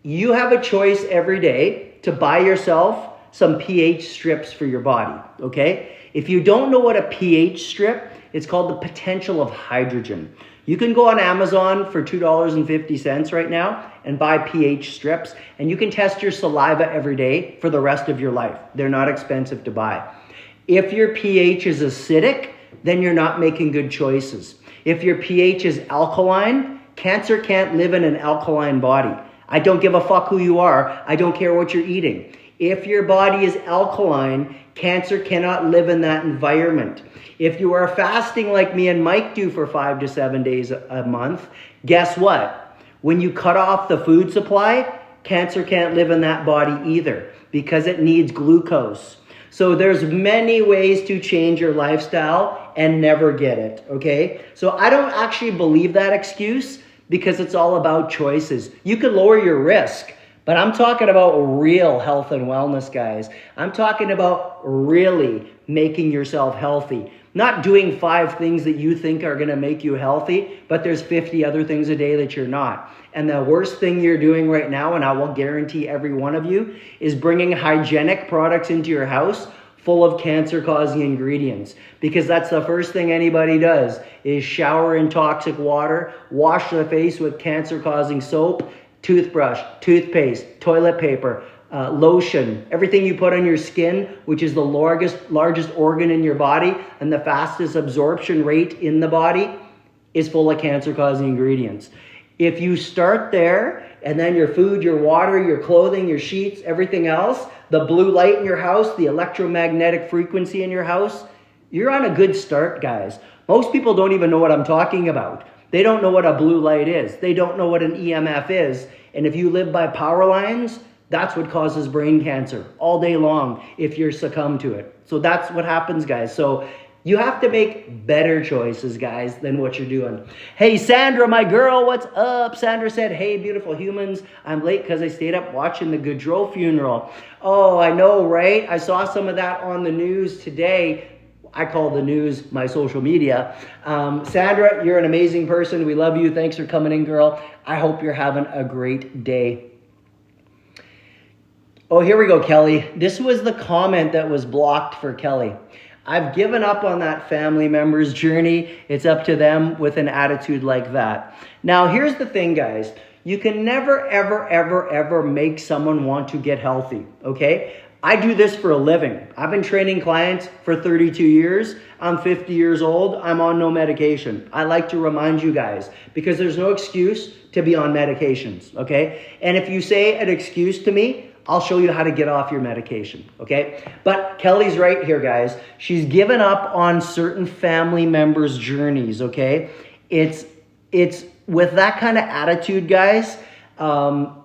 You have a choice every day to buy yourself some pH strips for your body. Okay, if you don't know what a pH strip, it's called the potential of hydrogen. You can go on Amazon for $2.50 right now and buy pH strips, and you can test your saliva every day for the rest of your life. They're not expensive to buy. If your pH is acidic, then you're not making good choices. If your pH is alkaline, cancer can't live in an alkaline body. I don't give a fuck who you are. I don't care what you're eating. If your body is alkaline, cancer cannot live in that environment. If you are fasting like me and Mike do for 5 to 7 days a month, guess what? When you cut off the food supply, cancer can't live in that body either because it needs glucose. So there's many ways to change your lifestyle and never get it, okay? So I don't actually believe that excuse because it's all about choices. You can lower your risk, but I'm talking about real health and wellness, guys. I'm talking about really making yourself healthy. Not doing 5 things that you think are going to make you healthy, but there's 50 other things a day that you're not. And the worst thing you're doing right now, and I will guarantee every one of you, is bringing hygienic products into your house full of cancer-causing ingredients. Because that's the first thing anybody does, is shower in toxic water, wash their face with cancer-causing soap, toothbrush, toothpaste, toilet paper, lotion, everything you put on your skin, which is the largest organ in your body and the fastest absorption rate in the body, is full of cancer-causing ingredients. If you start there, and then your food, your water, your clothing, your sheets, everything else, the blue light in your house, the electromagnetic frequency in your house, you're on a good start, guys. Most people don't even know what I'm talking about. They don't know what a blue light is. They don't know what an EMF is. And if you live by power lines, that's what causes brain cancer all day long if you're succumb to it. So that's what happens, guys. So You have to make better choices, guys, than what you're doing. Hey, Sandra, my girl, what's up? Sandra said, hey, beautiful humans. I'm late because I stayed up watching the Goudreau funeral. Oh, I know, right? I saw some of that on the news today. I call the news my social media. Sandra, you're an amazing person. We love you. Thanks for coming in, girl. I hope you're having a great day. Oh, here we go, Kelly. This was the comment that was blocked for Kelly. I've given up on that family member's journey. It's up to them with an attitude like that. Now, here's the thing, guys. You can never, ever, ever, ever make someone want to get healthy, okay? I do this for a living. I've been training clients for 32 years. I'm 50 years old. I'm on no medication. I like to remind you guys because there's no excuse to be on medications, okay? And if you say an excuse to me, I'll show you how to get off your medication, okay? But Kelly's right here, guys. She's given up on certain family members' journeys, okay? It's with that kind of attitude, guys,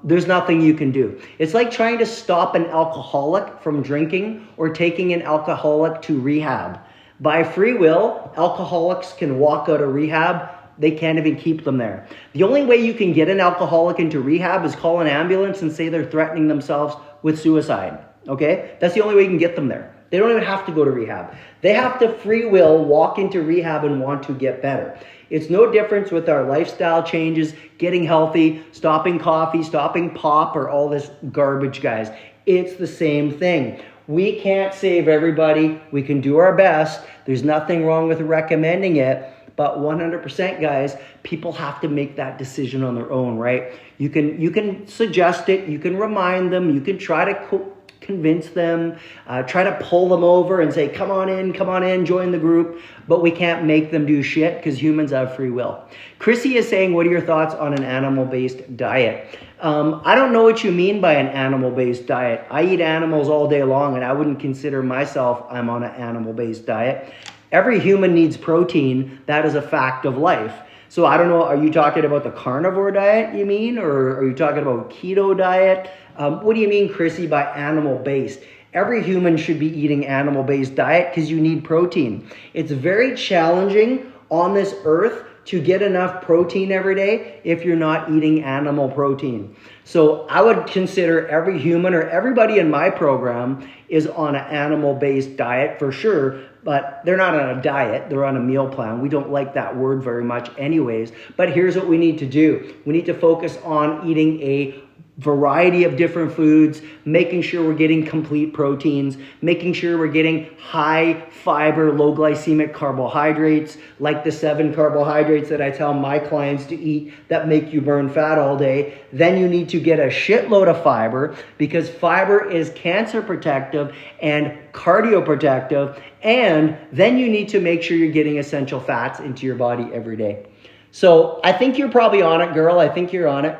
there's nothing you can do. It's like trying to stop an alcoholic from drinking or taking an alcoholic to rehab. By free will, alcoholics can walk out of rehab. They can't even keep them there. The only way you can get an alcoholic into rehab is call an ambulance and say they're threatening themselves with suicide, okay? That's the only way you can get them there. They don't even have to go to rehab. They have to free will walk into rehab and want to get better. It's no difference with our lifestyle changes, getting healthy, stopping coffee, stopping pop, or all this garbage, guys. It's the same thing. We can't save everybody. We can do our best. There's nothing wrong with recommending it. But 100%, guys, people have to make that decision on their own, right? You can suggest it. You can remind them. You can try to convince them, try to pull them over and say, come on in, join the group. But we can't make them do shit because humans have free will. Chrissy is saying, what are your thoughts on an animal-based diet? I don't know what you mean by an animal-based diet. I eat animals all day long, and I wouldn't consider myself I'm on an animal-based diet. Every human needs protein. That is a fact of life. So I don't know, are you talking about the carnivore diet, you mean? Or are you talking about keto diet? What do you mean, Chrissy, by animal-based? Every human should be eating animal-based diet because you need protein. It's very challenging on this earth to get enough protein every day if you're not eating animal protein. So I would consider every human or everybody in my program is on an animal-based diet for sure, but they're not on a diet, they're on a meal plan. We don't like that word very much anyways, but here's what we need to do. We need to focus on eating a variety of different foods, making sure we're getting complete proteins, making sure we're getting high fiber, low glycemic carbohydrates, like the 7 carbohydrates that I tell my clients to eat that make you burn fat all day. Then you need to get a shitload of fiber because fiber is cancer protective and cardioprotective. And then you need to make sure you're getting essential fats into your body every day. So I think you're probably on it, girl. I think you're on it.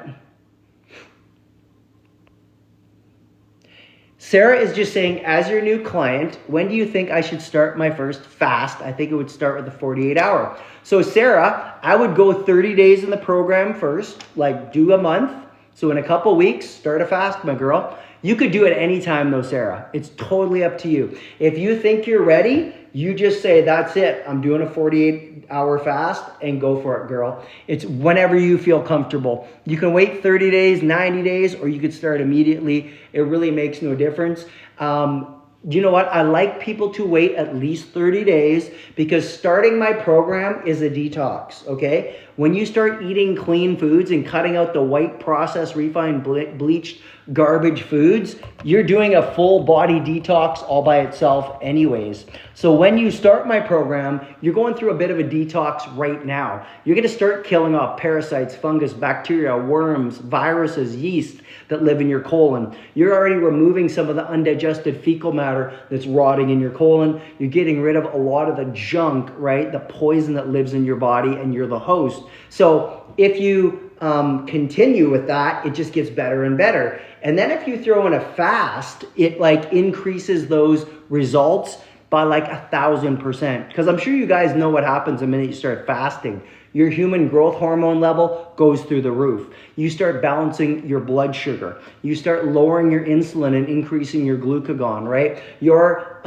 Sarah is just saying, as your new client, when do you think I should start my first fast? I think it would start with the 48-hour. So Sarah, I would go 30 days in the program first, like do a month. So in a couple weeks, start a fast, my girl. You could do it anytime though, Sarah. It's totally up to you. If you think you're ready, you just say, that's it. I'm doing a 48-hour fast and go for it, girl. It's whenever you feel comfortable. You can wait 30 days, 90 days, or you could start immediately. It really makes no difference. You know what? I like people to wait at least 30 days because starting my program is a detox, okay? When you start eating clean foods and cutting out the white processed, refined, bleached garbage foods, you're doing a full body detox all by itself anyways. So when you start my program, you're going through a bit of a detox right now. You're going to start killing off parasites, fungus, bacteria, worms, viruses, yeast that live in your colon. You're already removing some of the undigested fecal matter that's rotting in your colon. You're getting rid of a lot of the junk, right? The poison that lives in your body, and you're the host. So if you continue with that, it just gets better and better. And then if you throw in a fast, it like increases those results by like 1,000%. Because I'm sure you guys know what happens the minute you start fasting. your human growth hormone level goes through the roof. You start balancing your blood sugar. You start lowering your insulin and increasing your glucagon, right? Your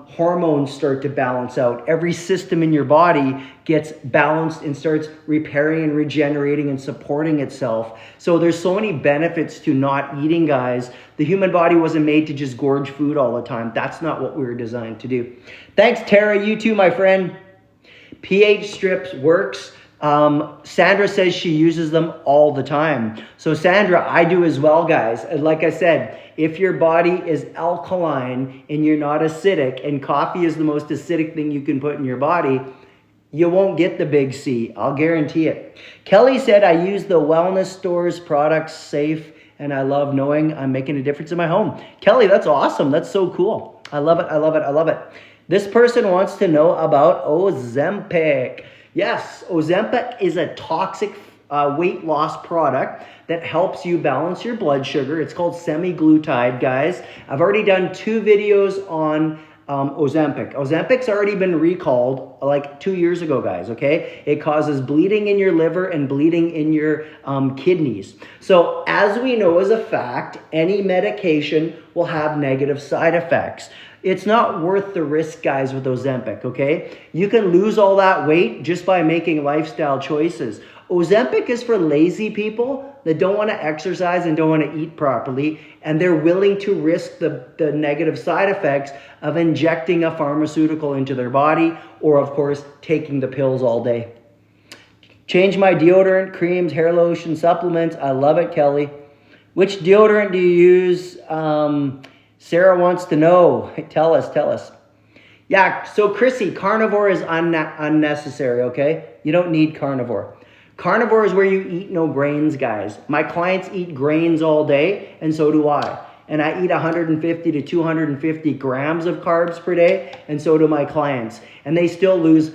hormones start to balance out. Every system in your body gets balanced and starts repairing and regenerating and supporting itself. So there's so many benefits to not eating, guys. The human body wasn't made to just gorge food all the time. That's not what we were designed to do. Thanks, Tara. You too, my friend. pH strips works. Sandra says she uses them all the time. So Sandra, I do as well, guys. Like I said, if your body is alkaline and you're not acidic, and coffee is the most acidic thing you can put in your body, you won't get the big C. I'll guarantee it. Kelly said, I use the wellness stores products safe, and I love knowing I'm making a difference in my home. Kelly, that's awesome. That's so cool. I love it. I love it. I love it. This person wants to know about Ozempic. Yes, Ozempic is a toxic weight loss product that helps you balance your blood sugar. It's called semaglutide, guys. I've already done 2 videos on Ozempic. Ozempic's already been recalled like 2 years ago, guys, okay? It causes bleeding in your liver and bleeding in your kidneys. So as we know as a fact, any medication will have negative side effects. It's not worth the risk, guys, with Ozempic, okay? You can lose all that weight just by making lifestyle choices. Ozempic is for lazy people that don't want to exercise and don't want to eat properly, and they're willing to risk the negative side effects of injecting a pharmaceutical into their body, or of course, taking the pills all day. Change my deodorant, creams, hair lotion, supplements. I love it, Kelly. Which deodorant do you use? Sarah wants to know. Tell us. Yeah, so Chrissy, Carnivore is unnecessary, okay? You don't need Carnivore. Carnivore is where you eat no grains, guys. My clients eat grains all day, and so do I. And I eat 150 to 250 grams of carbs per day, and so do my clients. And they still lose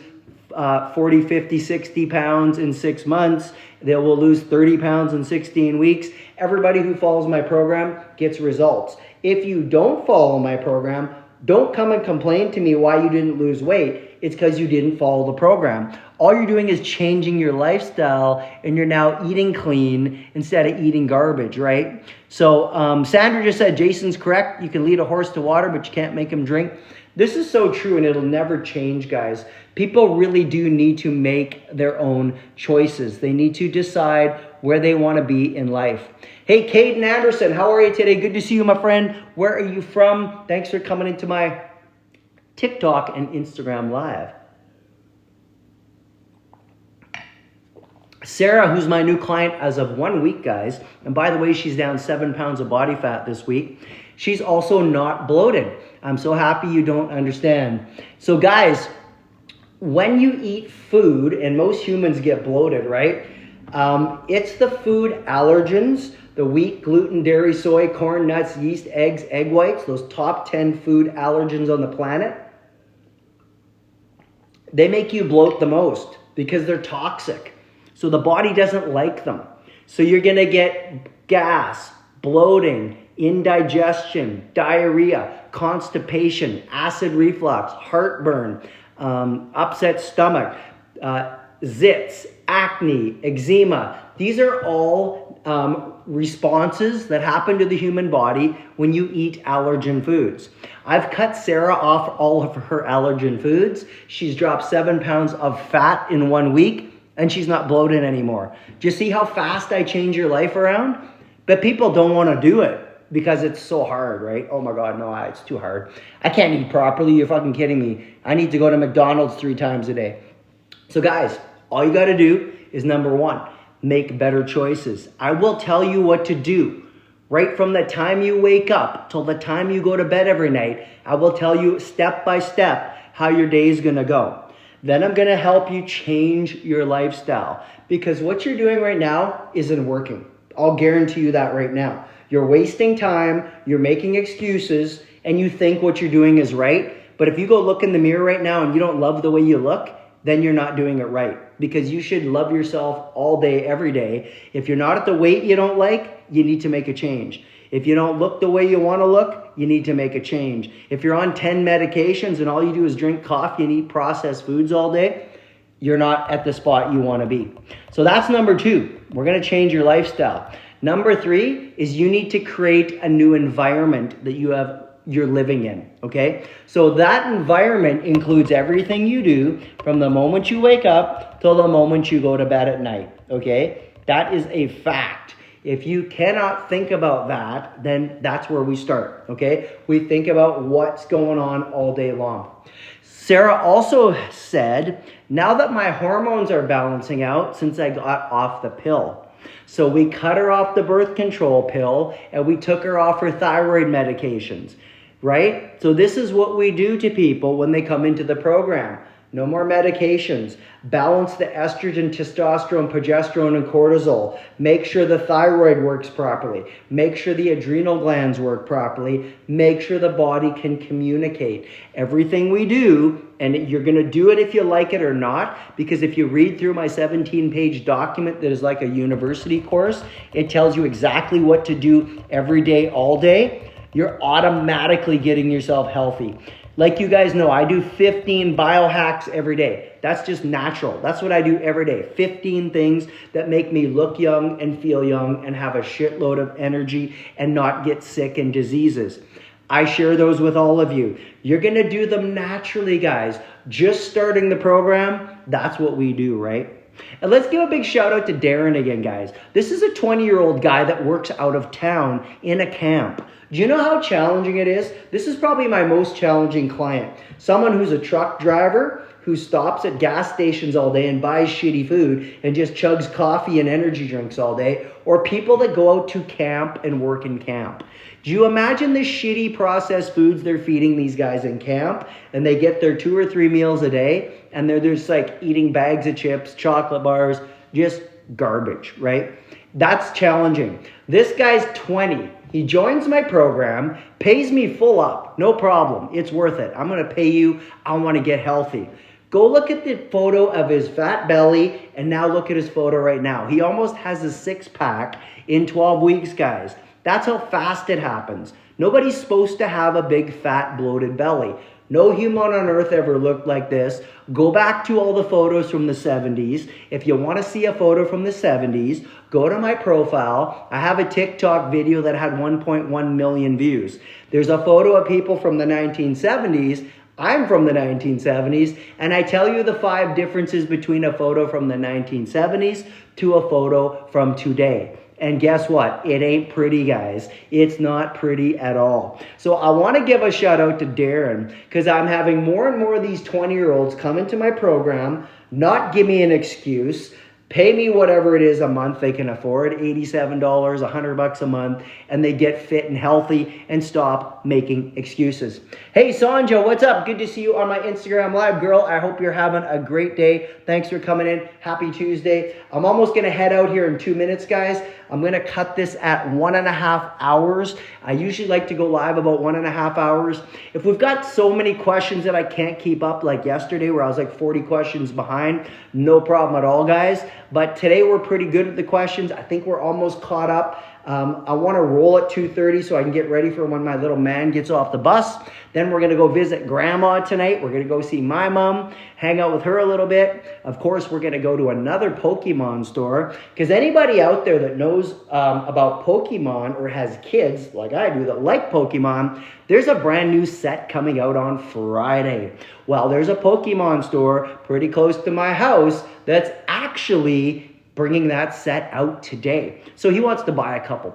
40, 50, 60 pounds in 6 months. They will lose 30 pounds in 16 weeks. Everybody who follows my program gets results. If you don't follow my program, don't come and complain to me why you didn't lose weight. It's because you didn't follow the program. All you're doing is changing your lifestyle, and you're now eating clean instead of eating garbage, right? So Sandra just said, Jason's correct. You can lead a horse to water, but you can't make him drink. This is so true, and it'll never change, guys. People really do need to make their own choices. They need to decide where they want to be in life. Hey, Caden Anderson, how are you today? Good to see you, my friend. Where are you from? Thanks for coming into my TikTok and Instagram live. Sarah, who's my new client as of 1 week, guys, and by the way, she's down 7 pounds of body fat this week. She's also not bloated. I'm so happy you don't understand. So guys, when you eat food, and most humans get bloated, right? It's the food allergens, the wheat, gluten, dairy, soy, corn, nuts, yeast, eggs, egg whites, those top 10 food allergens on the planet. They make you bloat the most because they're toxic. So the body doesn't like them. So you're gonna get gas, bloating, indigestion, diarrhea, constipation, acid reflux, heartburn, upset stomach, zits, acne, eczema. These are all responses that happen to the human body when you eat allergen foods. I've cut Sarah off all of her allergen foods. She's dropped 7 pounds of fat in 1 week, and she's not bloated anymore. Do you see how fast I change your life around? But people don't want to do it because it's so hard, right? Oh my God, no, it's too hard. I can't eat properly. You're fucking kidding me. I need to go to McDonald's 3 times a day. So guys, all you got to do is number 1, make better choices. I will tell you what to do. Right from the time you wake up till the time you go to bed every night, I will tell you step by step how your day is going to go. Then I'm going to help you change your lifestyle, because what you're doing right now isn't working. I'll guarantee you that right now. You're wasting time, you're making excuses, and you think what you're doing is right. But if you go look in the mirror right now and you don't love the way you look, then you're not doing it right, because you should love yourself all day, every day. If you're not at the weight you don't like, you need to make a change. If you don't look the way you want to look, you need to make a change. If you're on 10 medications and all you do is drink coffee and eat processed foods all day, you're not at the spot you want to be. So that's number 2. We're going to change your lifestyle. Number 3 is you need to create a new environment that you're living in, okay? So that environment includes everything you do from the moment you wake up till the moment you go to bed at night, okay? That is a fact. If you cannot think about that, then that's where we start, okay? We think about what's going on all day long. Sarah also said, now that my hormones are balancing out since I got off the pill. So we cut her off the birth control pill and we took her off her thyroid medications, right? So this is what we do to people when they come into the program. No more medications. Balance the estrogen, testosterone, progesterone, and cortisol. Make sure the thyroid works properly. Make sure the adrenal glands work properly. Make sure the body can communicate. Everything we do, and you're going to do it if you like it or not, because if you read through my 17-page document that is like a university course, it tells you exactly what to do every day, all day. You're automatically getting yourself healthy. Like you guys know, I do 15 biohacks every day. That's just natural. That's what I do every day. 15 things that make me look young and feel young and have a shitload of energy and not get sick and diseases. I share those with all of you. You're going to do them naturally, guys. Just starting the program, that's what we do, right? And let's give a big shout out to Darren again, guys. This is a 20-year-old guy that works out of town in a camp. Do you know how challenging it is? This is probably my most challenging client. Someone who's a truck driver who stops at gas stations all day and buys shitty food and just chugs coffee and energy drinks all day, or people that go out to camp and work in camp. Do you imagine the shitty processed foods they're feeding these guys in camp, and they get their 2 or 3 meals a day and they're just like eating bags of chips, chocolate bars, just garbage, right? That's challenging. This guy's 20. He joins my program, pays me full up, no problem. It's worth it. I'm going to pay you. I want to get healthy. Go look at the photo of his fat belly and now look at his photo right now. He almost has a 6-pack in 12 weeks, guys. That's how fast it happens. Nobody's supposed to have a big, fat, bloated belly. No human on earth ever looked like this. Go back to all the photos from the 70s. If you want to see a photo from the 70s, go to my profile. I have a TikTok video that had 1.1 million views. There's a photo of people from the 1970s. I'm from the 1970s, and I tell you the 5 differences between a photo from the 1970s to a photo from today. And guess what? It ain't pretty, guys. It's not pretty at all. So I want to give a shout out to Darren, because I'm having more and more of these 20-year-olds come into my program, not give me an excuse, pay me whatever it is a month they can afford, $87, $100 a month, and they get fit and healthy and stop making excuses. Hey, Sanja, what's up? Good to see you on my Instagram Live, girl. I hope you're having a great day. Thanks for coming in. Happy Tuesday. I'm almost going to head out here in 2 minutes, guys. I'm going to cut this at 1.5 hours. I usually like to go live about 1.5 hours. If we've got so many questions that I can't keep up, like yesterday where I was like 40 questions behind, no problem at all, guys. But today we're pretty good at the questions. I think we're almost caught up. I want to roll at 2:30 so I can get ready for when my little man gets off the bus. Then we're going to go visit Grandma tonight. We're going to go see my mom, hang out with her a little bit. Of course, we're going to go to another Pokemon store, because anybody out there that knows about Pokemon or has kids like I do that like Pokemon, there's a brand new set coming out on Friday. Well, there's a Pokemon store pretty close to my house that's actually bringing that set out today. So he wants to buy a couple